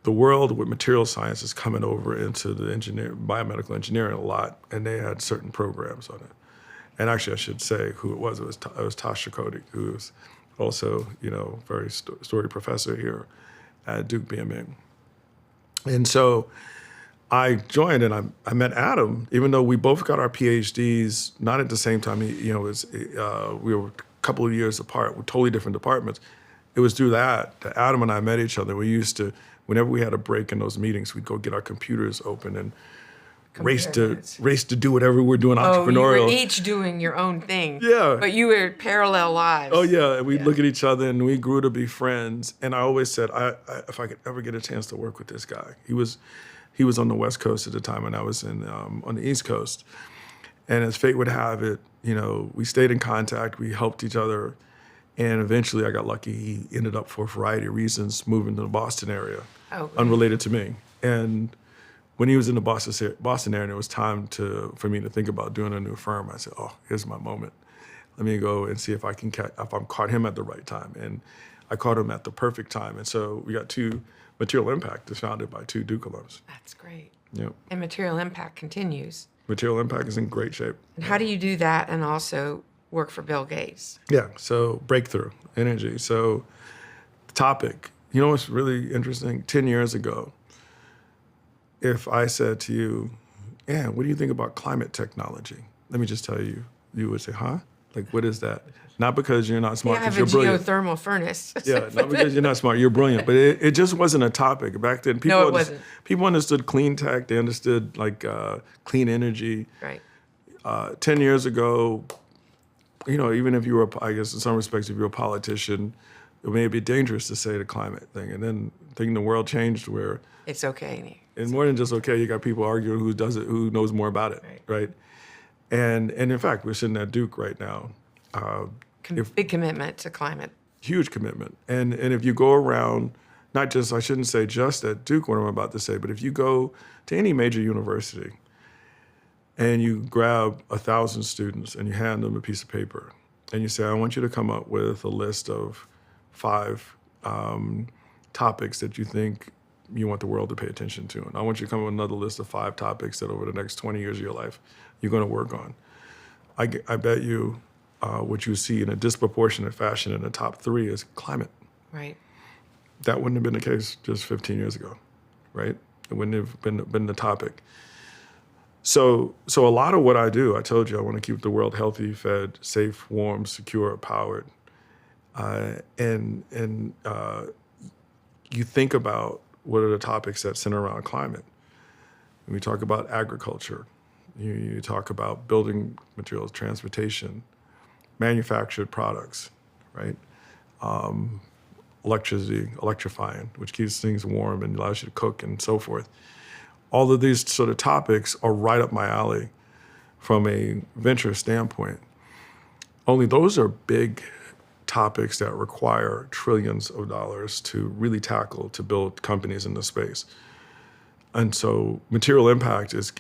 the world with material science is coming over into the biomedical engineering a lot, and they had certain programs on it. And actually, I should say who it was. It was Tosh Chakotay, who was also, very storied professor here at Duke BMA. And so I joined, and I met Adam, even though we both got our PhDs, not at the same time. We were a couple of years apart with totally different departments. It was through that Adam and I met each other. We used to, whenever we had a break in those meetings, we'd go get our computers open and race to do whatever we're doing entrepreneurial. You were each doing your own thing. Yeah. But you were parallel lives. Oh, yeah. And we'd look at each other, and we grew to be friends. And I always said, if I could ever get a chance to work with this guy. He was on the West Coast at the time, and I was on the East Coast. And as fate would have it, we stayed in contact. We helped each other. And eventually I got lucky. He ended up, for a variety of reasons, moving to the Boston area, unrelated to me. And when he was in the Boston area, and it was time for me to think about doing a new firm, I said, here's my moment. Let me go and see if I'm caught him at the right time. And I caught him at the perfect time. And so we got Material Impact is founded by 2 Duke alums. That's great. Yep. And Material Impact continues. Material Impact is in great shape. And how do you do that and also work for Bill Gates? Yeah, so breakthrough energy. So the topic, what's really interesting? 10 years ago, if I said to you, Ann, what do you think about climate technology? Let me just tell you, you would say, huh? Like, what is that? Not because you're not smart, because you're brilliant. I have a geothermal furnace. Yeah, not because you're not smart, you're brilliant. But it just wasn't a topic. Back then, people understood clean tech, they understood clean energy. Right. 10 years ago, even if you were, I guess in some respects, if you're a politician, it may be dangerous to say the climate thing. And then the world changed where it's okay. And more than just okay, you got people arguing who knows more about it, right? And in fact, we're sitting at Duke right now. Big commitment to climate. Huge commitment. And if you go around, I shouldn't say just at Duke what I'm about to say, but if you go to any major university and you grab 1,000 students and you hand them a piece of paper and you say, I want you to come up with a list of 5 topics that you think you want the world to pay attention to. And I want you to come up with another list of 5 topics that over the next 20 years of your life, you're going to work on. I bet you what you see in a disproportionate fashion in the top 3 is climate. Right. That wouldn't have been the case just 15 years ago, right? It wouldn't have been the topic. So a lot of what I do, I told you I want to keep the world healthy, fed, safe, warm, secure, powered. And you think about what are the topics that center around climate. When we talk about agriculture, you talk about building materials, transportation, manufactured products, right? electricity, electrifying, which keeps things warm and allows you to cook and so forth. All of these sort of topics are right up my alley from a venture standpoint. Only those are big topics that require trillions of dollars to really tackle, to build companies in the space. And so material impact is,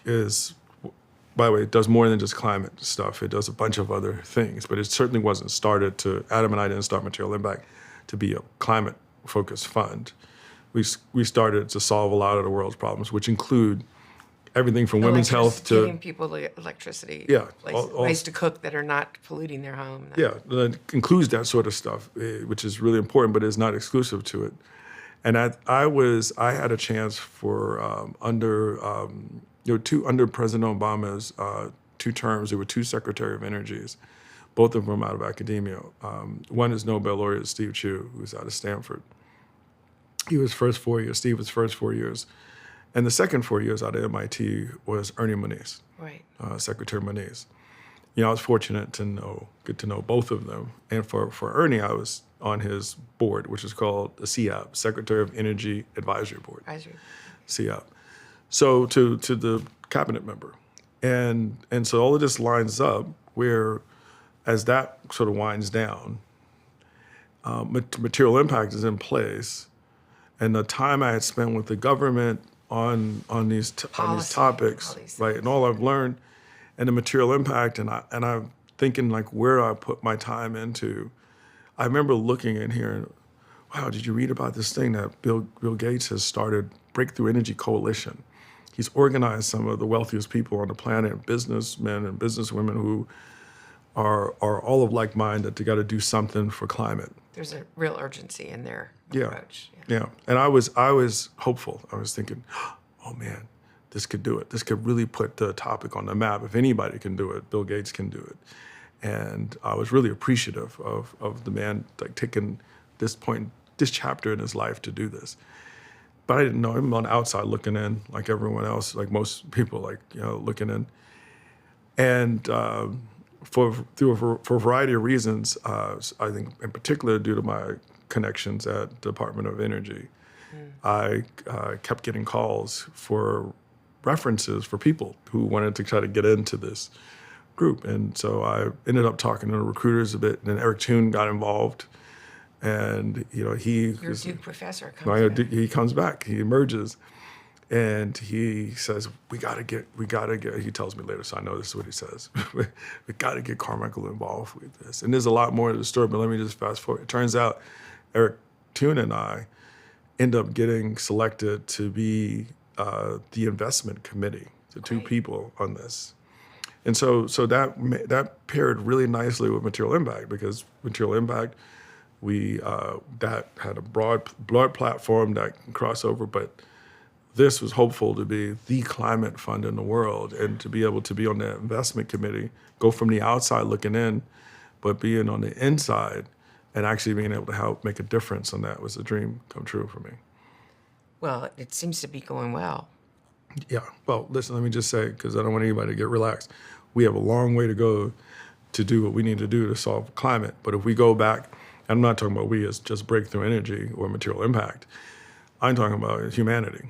by the way, it does more than just climate stuff. It does a bunch of other things, but it certainly wasn't started to, Adam and I didn't start Material Impact to be a climate-focused fund. We started to solve a lot of the world's problems, which include everything from women's health to giving people the electricity, yeah, ways to cook that are not polluting their home. Yeah, that includes that sort of stuff, which is really important, but is not exclusive to it. And I had a chance for under President Obama's 2 terms, there were 2 Secretary of Energies, both of them out of academia. One is Nobel laureate Steve Chu, who's out of Stanford. He was first 4 years. Steve was first 4 years. And the second 4 years out of MIT was Ernie Moniz, right. Secretary Moniz. I was fortunate to get to know both of them. And for Ernie, I was on his board, which is called the CAB, Secretary of Energy Advisory Board. CAB. So to the cabinet member. And so all of this lines up where, as that sort of winds down, material impact is in place. And the time I had spent with the government on these topics, right, and all I've learned, and the material impact, and I'm thinking like where I put my time into. I remember looking in here and, wow, did you read about this thing that Bill Gates has started, Breakthrough Energy Coalition? He's organized some of the wealthiest people on the planet, businessmen and businesswomen who are all of like mind that they got to do something for climate. There's a real urgency in their approach. Yeah. And I was hopeful. I was thinking, oh man, this could do it. This could really put the topic on the map. If anybody can do it, Bill Gates can do it. And I was really appreciative of the man like taking this chapter in his life to do this. But I didn't know him on the outside looking in, like everyone else, like most people, looking in. And for a variety of reasons, I think in particular due to my connections at the Department of Energy, I kept getting calls for references for people who wanted to try to get into this group. And so I ended up talking to the recruiters a bit, and then Eric Toon got involved. And your Duke professor comes back. He comes back, he emerges, and he says, we gotta get, he tells me later, so I know this is what he says, we gotta get Carmichael involved with this. And there's a lot more to the story, but let me just fast forward. It turns out Eric Toon and I end up getting selected to be the investment committee, the 2 people on this. And so that paired really nicely with Material Impact, because Material Impact, that had a broad platform that can cross over, but this was hopeful to be the climate fund in the world, and to be able to be on the investment committee, go from the outside looking in, but being on the inside and actually being able to help make a difference on that was a dream come true for me. Well, it seems to be going well. Yeah. Well, listen, let me just say, because I don't want anybody to get relaxed, we have a long way to go to do what we need to do to solve climate. But if we go back, I'm not talking about we as just Breakthrough Energy or Material Impact. I'm talking about humanity.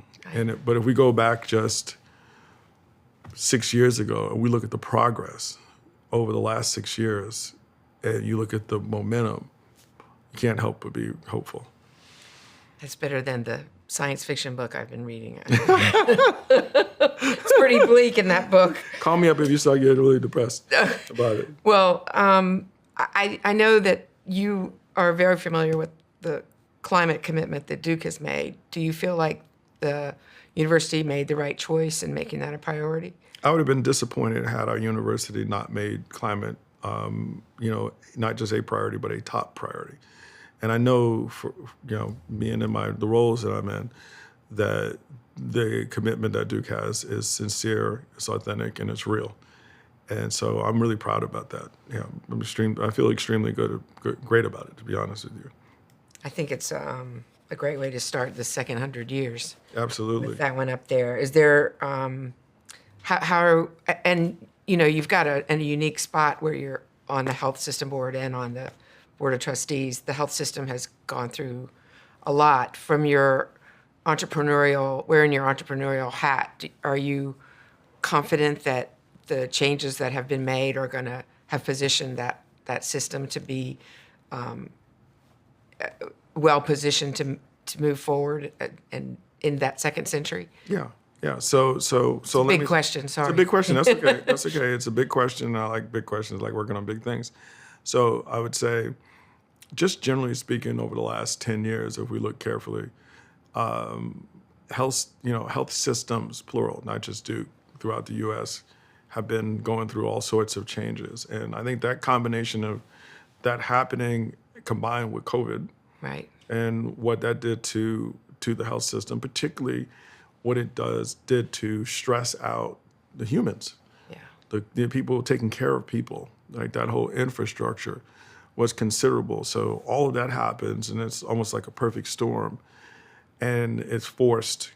But if we go back just 6 years ago and we look at the progress over the last 6 years, and you look at the momentum, you can't help but be hopeful. That's better than the science fiction book I've been reading. It's pretty bleak in that book. Call me up if you start getting really depressed about it. Well, I know that you are very familiar with the climate commitment that Duke has made. Do you feel like the university made the right choice in making that a priority? I would have been disappointed had our university not made climate, not just a priority, but a top priority. And I know, for being in the roles that I'm in, that the commitment that Duke has is sincere, it's authentic, and it's real. And so I'm really proud about that. Yeah, I feel extremely great about it, to be honest with you. I think it's a great way to start the second 100 years. Absolutely. With that one up there. Is there, you've got a unique spot where you're on the health system board and on the board of trustees. The health system has gone through a lot from your wearing your entrepreneurial hat. Are you confident that the changes that have been made are going to have positioned that system to be well positioned to move forward and in that second century? Yeah. Yeah. So Big question. Sorry. It's a big question. That's okay. That's okay. It's a big question. I like big questions. I like working on big things. So I would say, just generally speaking, over the last 10 years, if we look carefully, health systems, plural, not just Duke, throughout the U.S., have been going through all sorts of changes. And I think that combination of that happening combined with COVID, Right. and what that did to the health system, particularly what it did to stress out the humans, the people taking care of people, like that whole infrastructure was considerable. So all of that happens, and it's almost like a perfect storm. And it's forced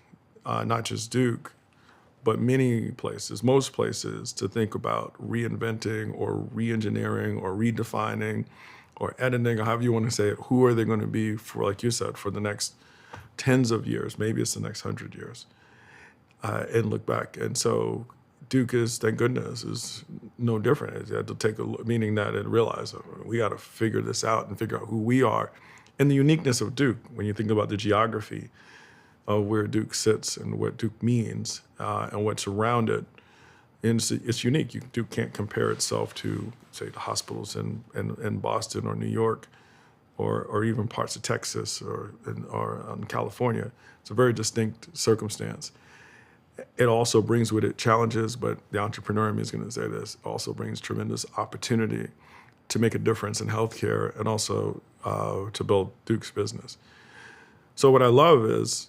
not just Duke, but many places, most places, to think about reinventing or re-engineering or redefining or editing, or however you want to say it. Who are they going to be for, like you said, for the next tens of years? Maybe it's the next 100 years. And look back. And so Duke is, thank goodness, is no different. It had to take meaning that and realize we got to figure this out and figure out who we are and the uniqueness of Duke. When you think about the geography of where Duke sits and what Duke means and what's around it, and it's unique. Duke can't compare itself to, say, the hospitals in Boston or New York or even parts of Texas or in California. It's a very distinct circumstance. It also brings with it challenges, but the entrepreneur in me is going to say this, also brings tremendous opportunity to make a difference in healthcare and also to build Duke's business. So what I love is,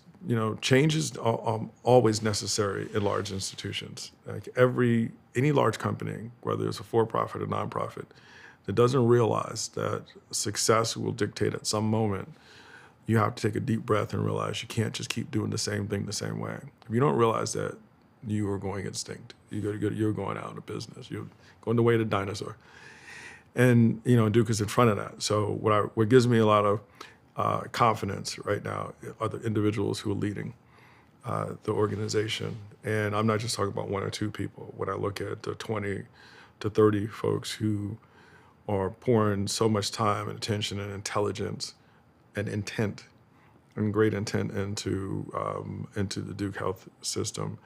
change is always necessary in large institutions. Like any large company, whether it's a for-profit or nonprofit, that doesn't realize that success will dictate at some moment, you have to take a deep breath and realize you can't just keep doing the same thing the same way. If you don't realize that, you are going extinct. You're going out of business. You're going the way of the dinosaur. And Duke is in front of that. So what gives me a lot of confidence right now are the individuals who are leading the organization. And I'm not just talking about one or two people. When I look at the 20 to 30 folks who are pouring so much time and attention and intelligence and intent and great intent into the Duke Health system,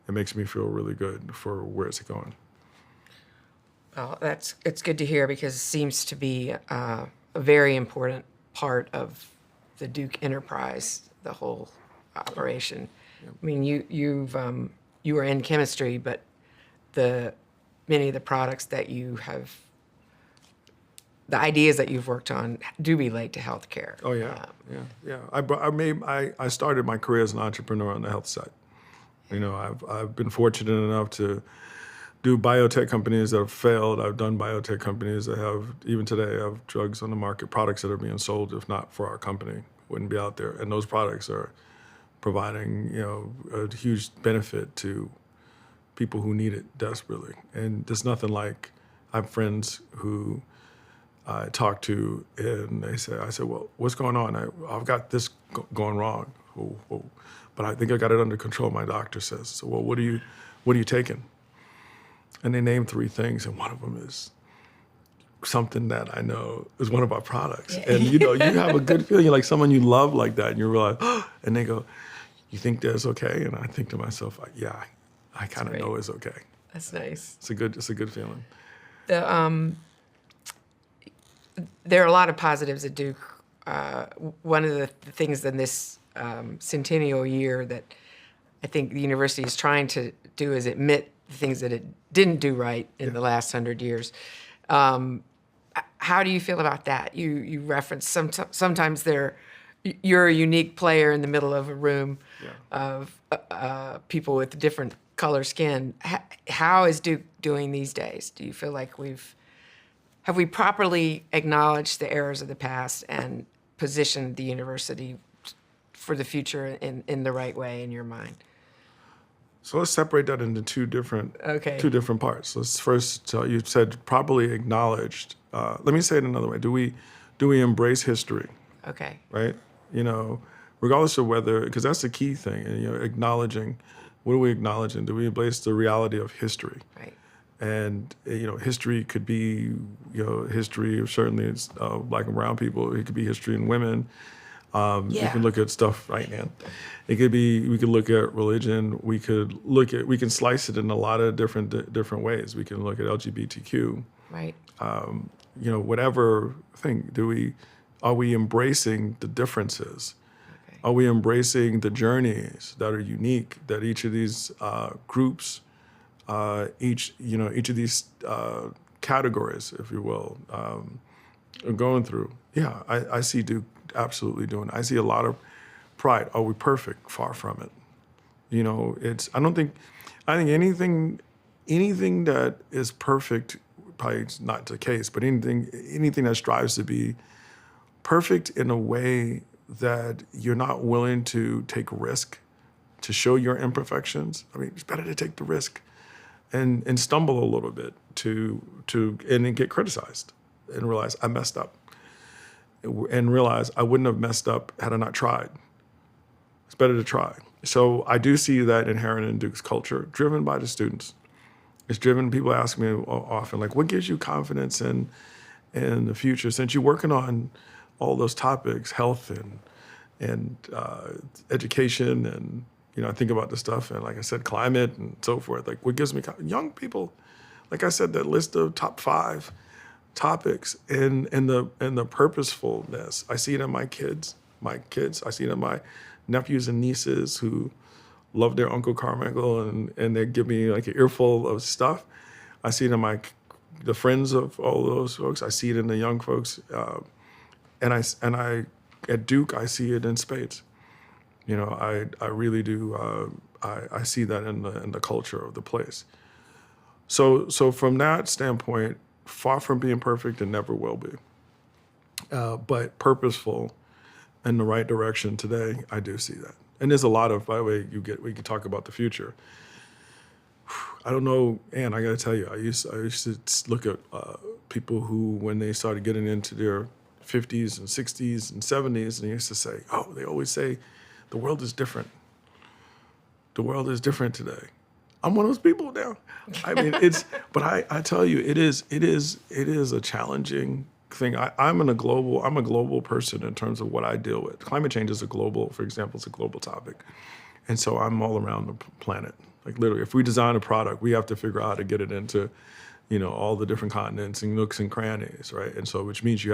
it makes me feel really good for where it's going. Well, it's good to hear, because it seems to be a very important part of the Duke enterprise, the whole operation. Yep. I mean, you were in chemistry, but many of the products that you have, the ideas that you've worked on do relate to healthcare. Oh yeah, yeah. I started my career as an entrepreneur on the health side. I've been fortunate enough to do biotech companies that have failed. I've done biotech companies that even today have drugs on the market, products that are being sold, if not for our company, wouldn't be out there. And those products are providing, a huge benefit to people who need it desperately. And there's nothing like, I have friends who I talk to, and I said, well, what's going on? I've got this going wrong. Oh, but I think I got it under control, my doctor says. So, well, what are you taking? And they name 3 things, and one of them is something that I know is one of our products. Yeah. And you have a good feeling, like someone you love like that, and you realize, and they go, you think that's okay? And I think to myself, yeah, I kind of know it's okay. That's nice. It's a good feeling. There are a lot of positives at Duke. One of the things in this Centennial year that I think the university is trying to do is admit the things that it didn't do right in the last 100 years. How do you feel about that? You reference sometimes you're a unique player in the middle of a room of people with different color skin. How is Duke doing these days? Do you feel like have we properly acknowledged the errors of the past and positioned the university for the future in the right way in your mind? So let's separate that into two different parts. Let's first, you said properly acknowledged. Let me say it another way. Do we embrace history? Okay. Right? you know, regardless of whether, because that's the key thing, and, you know, acknowledging, what are we acknowledging? Do we embrace the reality of history? Right. And, you know, history could be, you know, history of certainly Black and brown people. It could be history in women. We can look at stuff right now. It could be, we could look at religion. We can slice it in a lot of different ways. We can look at LGBTQ. Right. You know, whatever thing, are we embracing the differences? Okay. Are we embracing the journeys that are unique, that each of these groups, each of these categories, if you will, are going through? Yeah, I see Duke absolutely doing it. I see a lot of pride. Are we perfect? Far from it. You know, I think anything that is perfect, probably is not the case, but anything that strives to be perfect in a way that you're not willing to take risk to show your imperfections. I mean, it's better to take the risk and stumble a little bit and then get criticized and realize I messed up, and realize I wouldn't have messed up had I not tried. It's better to try. So I do see that inherent in Duke's culture, driven by the students. It's driven, people ask me often, like, what gives you confidence in the future? Since you're working on all those topics, health and education, and, you know, I think about the stuff, and like I said, climate and so forth. Like, what gives me young people, like I said, that list of top 5 topics and the purposefulness. I see it in my kids. I see it in my nephews and nieces who love their Uncle Carmichael, and they give me like an earful of stuff. I see it in the friends of all those folks. I see it in the young folks, and I at Duke I see it in spades. You know, I really do. I see that in the culture of the place. So from that standpoint, far from being perfect and never will be, but purposeful in the right direction today, I do see that. And there's a lot of, by the way, we could talk about the future. I don't know, Ann, I got to tell you, I used to look at people who, when they started getting into their 50s and 60s and 70s, and they used to say, they always say, the world is different. The world is different today. I'm one of those people now. I mean, but I tell you, it is a challenging thing. I'm a global person in terms of what I deal with. Climate change is for example, it's a global topic. And so I'm all around the planet. Like literally, if we design a product, we have to figure out how to get it into, you know, all the different continents and nooks and crannies, right? And so, which means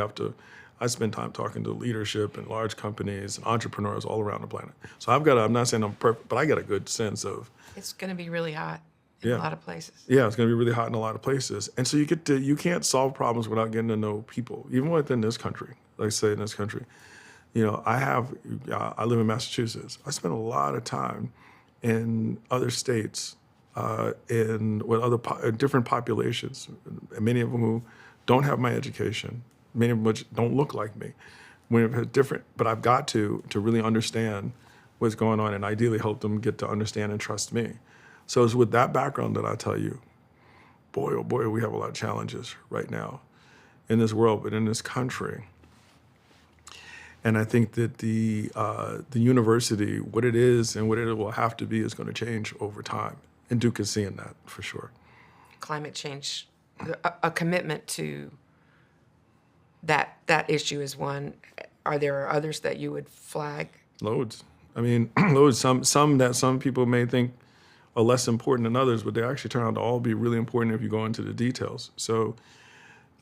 I spend time talking to leadership and large companies and entrepreneurs all around the planet. So I'm not saying I'm perfect, but I got a good sense of. It's going to be really hot in a lot of places. Yeah, it's going to be really hot in a lot of places. And so you can't solve problems without getting to know people, even within this country. Like say in this country, you know, I live in Massachusetts. I spend a lot of time in other states, with other different populations, many of them who don't have my education, many of them which don't look like me. But I've got to really understand what's going on and ideally help them get to understand and trust me. So it's with that background that I tell you, boy, oh boy, we have a lot of challenges right now in this world, but in this country. And I think that the university, what it is and what it will have to be, is going to change over time. And Duke is seeing that for sure. Climate change, a commitment to that issue is one. Are there others that you would flag? Loads. I mean, loads. Some that some people may think are less important than others, but they actually turn out to all be really important if you go into the details. So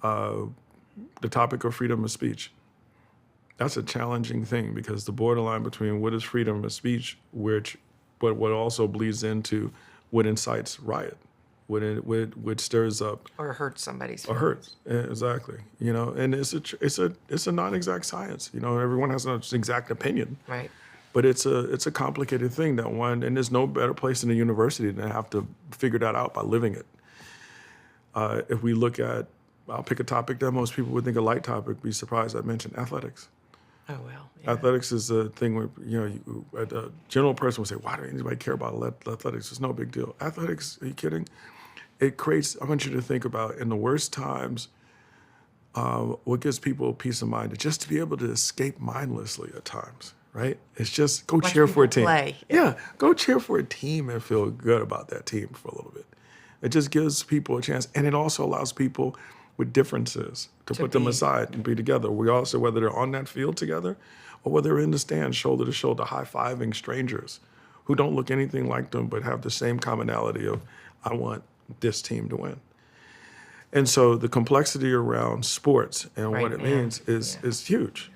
the topic of freedom of speech. That's a challenging thing because the borderline between what is freedom of speech, but what also bleeds into what incites riot, what stirs up or hurts somebody's feelings. Or hurts, exactly. You know, and it's a non-exact science. You know, everyone has an exact opinion. Right. But it's a complicated thing and there's no better place in a university than to have to figure that out by living it. If we look at, I'll pick a topic that most people would think a light topic, be surprised I mentioned athletics. Oh, well. Yeah. Athletics is a thing where, you know, a general person would say, why does anybody care about athletics? It's no big deal. Athletics, are you kidding? It creates, I want you to think about in the worst times what gives people peace of mind is just to be able to escape mindlessly at times, right? It's just go cheer for a team. Play. Yeah, go cheer for a team and feel good about that team for a little bit. It just gives people a chance, and it also allows people with differences to put them aside and be together. We also, whether they're on that field together or whether they're in the stands shoulder to shoulder high-fiving strangers who don't look anything like them but have the same commonality of, I want this team to win. And so the complexity around sports and what it means is huge.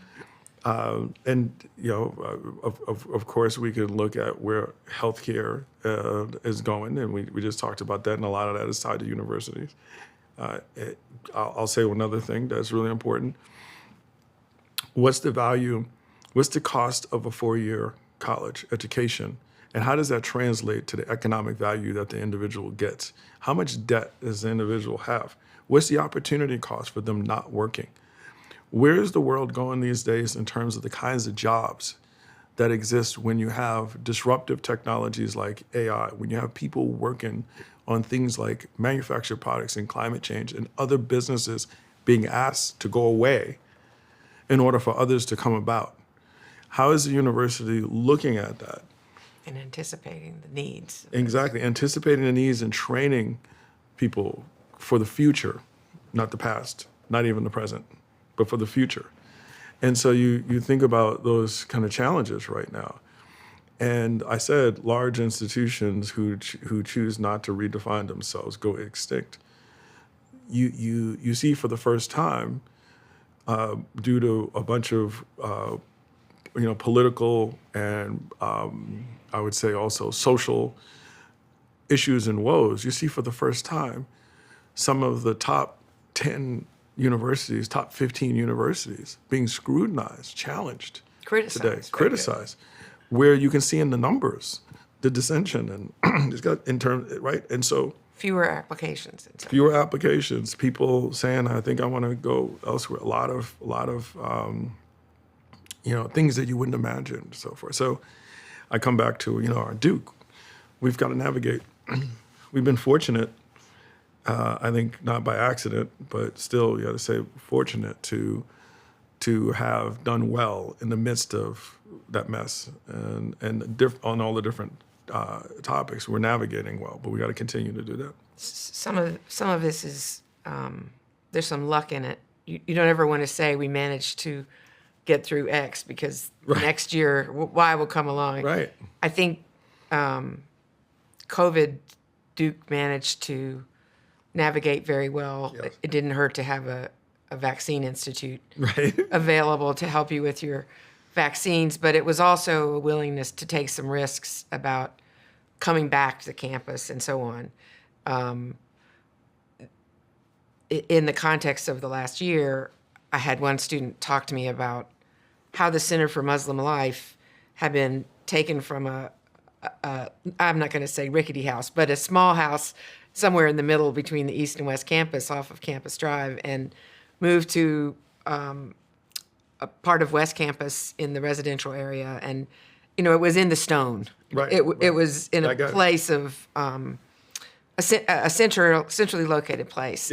And of course, we could look at where healthcare is going, and we just talked about that, and a lot of that is tied to universities. I'll say one other thing that's really important. What's the value? What's the cost of a 4-year college education, and how does that translate to the economic value that the individual gets? How much debt does the individual have? What's the opportunity cost for them not working? Where is the world going these days in terms of the kinds of jobs that exist when you have disruptive technologies like AI, when you have people working on things like manufactured products and climate change and other businesses being asked to go away in order for others to come about? How is the university looking at that? And anticipating the needs. Exactly, anticipating the needs and training people for the future, not the past, not even the present, but for the future. And so you think about those kind of challenges right now. And I said large institutions who choose not to redefine themselves go extinct. You see for the first time, due to a bunch of political and I would say also social issues and woes, you see for the first time some of the top 10 universities, top 15 universities being scrutinized, challenged today, criticized, where you can see in the numbers the dissension and it's got in terms, right? And so fewer applications, people saying, I think I want to go elsewhere. A lot of things that you wouldn't imagine, and so forth. So I come back to, our Duke. We've got to navigate. We've been fortunate, I think not by accident, but still, you got to say fortunate to have done well in the midst of that mess and on all the different topics. We're navigating well, but we got to continue to do that. Some of this is there's some luck in it. You don't ever want to say we managed to get through X because next year Y will come along. Right. I think COVID, Duke managed to navigate very well. Yes. It didn't hurt to have a vaccine institute available to help you with your vaccines, but it was also a willingness to take some risks about coming back to the campus and so on. In the context of the last year, I had one student talk to me about how the Center for Muslim Life had been taken from I'm not going to say rickety house, but a small house somewhere in the middle between the East and West Campus off of Campus Drive and moved to a part of West Campus in the residential area. And, it was in the stone. Right. It was in a place of a centrally located place.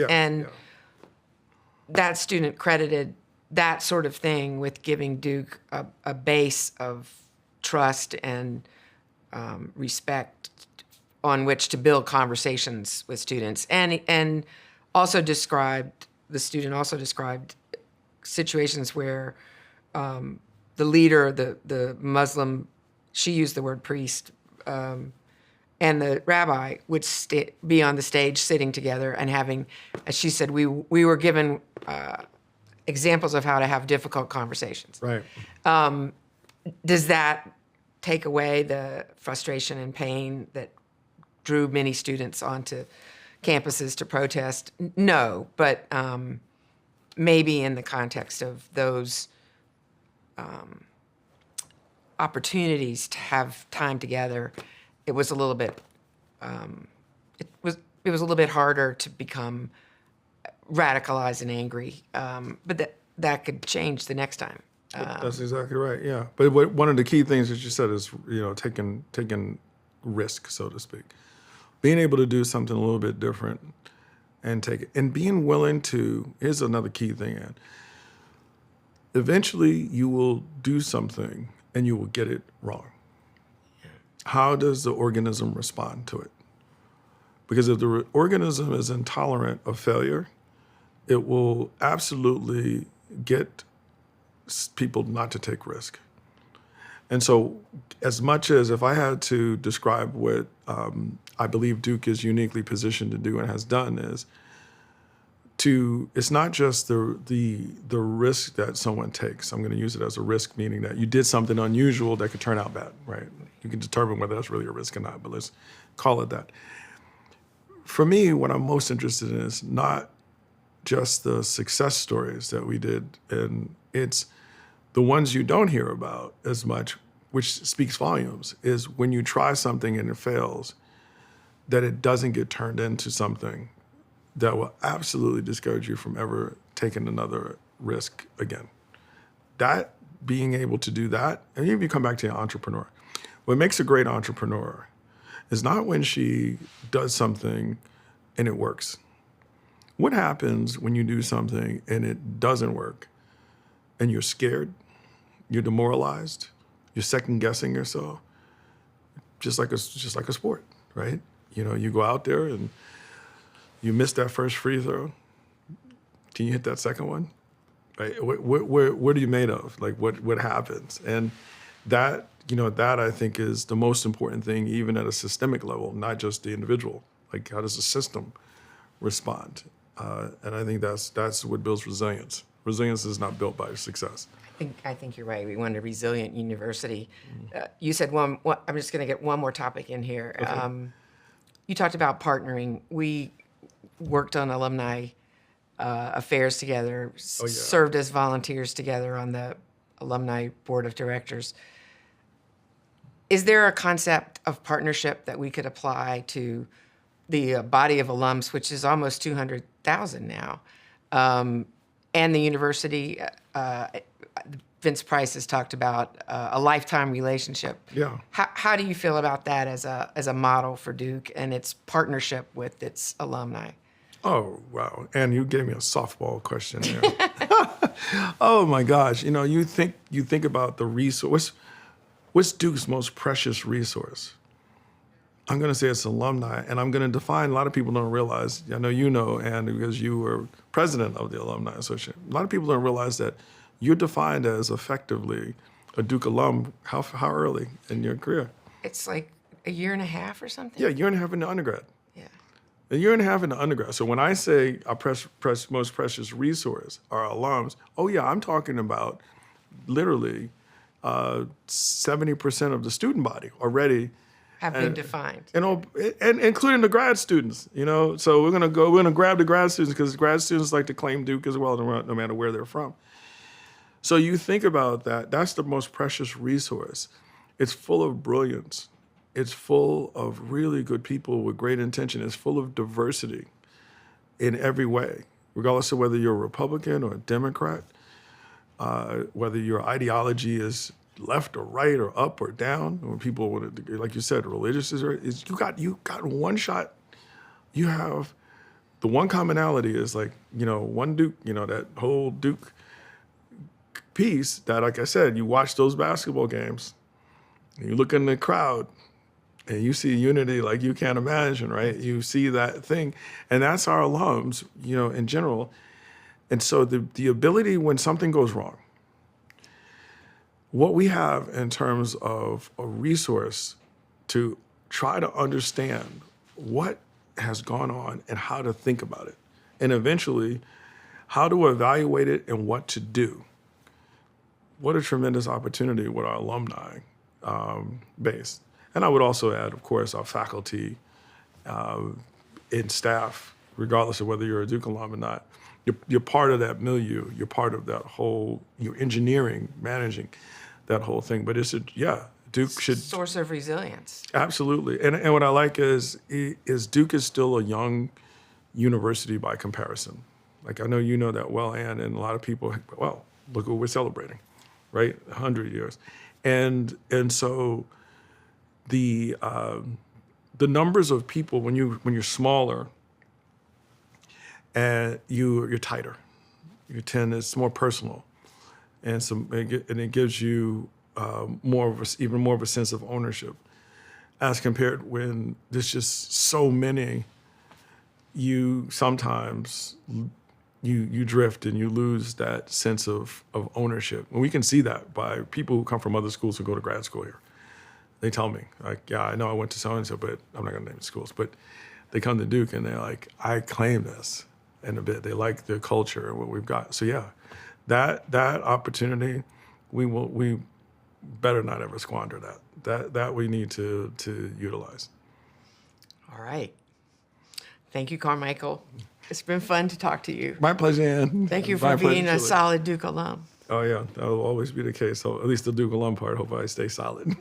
That student credited that sort of thing with giving Duke a base of trust and respect on which to build conversations with students, and also described situations where the leader, the Muslim, she used the word priest, and the rabbi would be on the stage sitting together and having, as she said, we were given examples of how to have difficult conversations. Right. Does that take away the frustration and pain that drew many students onto campuses to protest? No, but maybe in the context of those opportunities to have time together, it was a little bit it was a little bit harder to become radicalized and angry. But that could change the next time. That's exactly right. Yeah, but one of the key things that you said is taking risk, so to speak, being able to do something a little bit different and take it. And being willing to, here's another key thing, Ann. Eventually you will do something and you will get it wrong. How does the organism respond to it? Because if the organism is intolerant of failure, it will absolutely get people not to take risk. And so as much as if I had to describe what I believe Duke is uniquely positioned to do and has done is it's not just the risk that someone takes. I'm going to use it as a risk, meaning that you did something unusual that could turn out bad, right? You can determine whether that's really a risk or not, but let's call it that. For me, what I'm most interested in is not just the success stories that we did, and it's the ones you don't hear about as much, which speaks volumes, is when you try something and it fails, that it doesn't get turned into something that will absolutely discourage you from ever taking another risk again. That, being able to do that, and even if you come back to an entrepreneur, what makes a great entrepreneur is not when she does something and it works. What happens when you do something and it doesn't work and you're scared, you're demoralized, you're second guessing yourself, just like a sport, right? You know, you go out there and you miss that first free throw. Can you hit that second one? Right? What are you made of? Like what happens? And that, that I think is the most important thing, even at a systemic level, not just the individual. Like, how does the system respond? And I think that's what builds resilience. Resilience is not built by success. I think you're right. We want a resilient university. You said one. I'm just going to get one more topic in here. Okay. You talked about partnering. We worked on alumni affairs together, served as volunteers together on the alumni board of directors. Is there a concept of partnership that we could apply to the body of alums, which is almost 200,000 now, and the university? Vince Price has talked about a lifetime relationship. Yeah. How do you feel about that as a model for Duke and its partnership with its alumni? Oh, wow. And you gave me a softball question there. Oh my gosh. You think about the resource. What's Duke's most precious resource? I'm going to say it's alumni, and I'm going to define, a lot of people don't realize, I know you know, and because you were president of the Alumni Association, a lot of people don't realize that you're defined as effectively a Duke alum how early in your career? It's like a year and a half or something? Yeah, a year and a half in the undergrad. Yeah. A year and a half in the undergrad. So when I say our most precious resource, our alums, I'm talking about literally 70% of the student body already have been defined. And including the grad students, So we're gonna grab the grad students because grad students like to claim Duke as well, no matter where they're from. So you think about that, that's the most precious resource. It's full of brilliance. It's full of really good people with great intention. It's full of diversity in every way, regardless of whether you're a Republican or a Democrat, whether your ideology is left or right or up or down, or people want to, like you said, religious is you got one shot. You have the one commonality is one Duke, that whole Duke piece that, like I said, you watch those basketball games, and you look in the crowd, and you see unity like you can't imagine, right? You see that thing, and that's our alums, in general. And so the ability when something goes wrong, what we have in terms of a resource to try to understand what has gone on and how to think about it, and eventually how to evaluate it and what to do. What a tremendous opportunity with our alumni base. And I would also add, of course, our faculty and staff, regardless of whether you're a Duke alum or not. You're part of that milieu. You're part of that whole, you're engineering, managing that whole thing. But Duke should... Source of resilience. Absolutely. And what I like is Duke is still a young university by comparison. Like, I know you know that well, Ann, and a lot of people, well, look what we're celebrating, right? 100 years. And so the numbers of people, when you're smaller, and you're tighter. It's more personal, and it gives you even more of a sense of ownership, as compared when there's just so many. You sometimes you drift and you lose that sense of ownership. And we can see that by people who come from other schools who go to grad school here. They tell me, like, yeah, I know I went to so-and-so, but I'm not gonna name the schools, but they come to Duke and they're like, I claim this in a bit. They like the culture and what we've got. So yeah, that opportunity, we better not ever squander that. That we need to utilize. All right. Thank you, Carmichael. It's been fun to talk to you. My pleasure, Ann. Thank you for being a solid Duke alum. Oh yeah, that will always be the case. So at least the Duke alum part, hope I stay solid.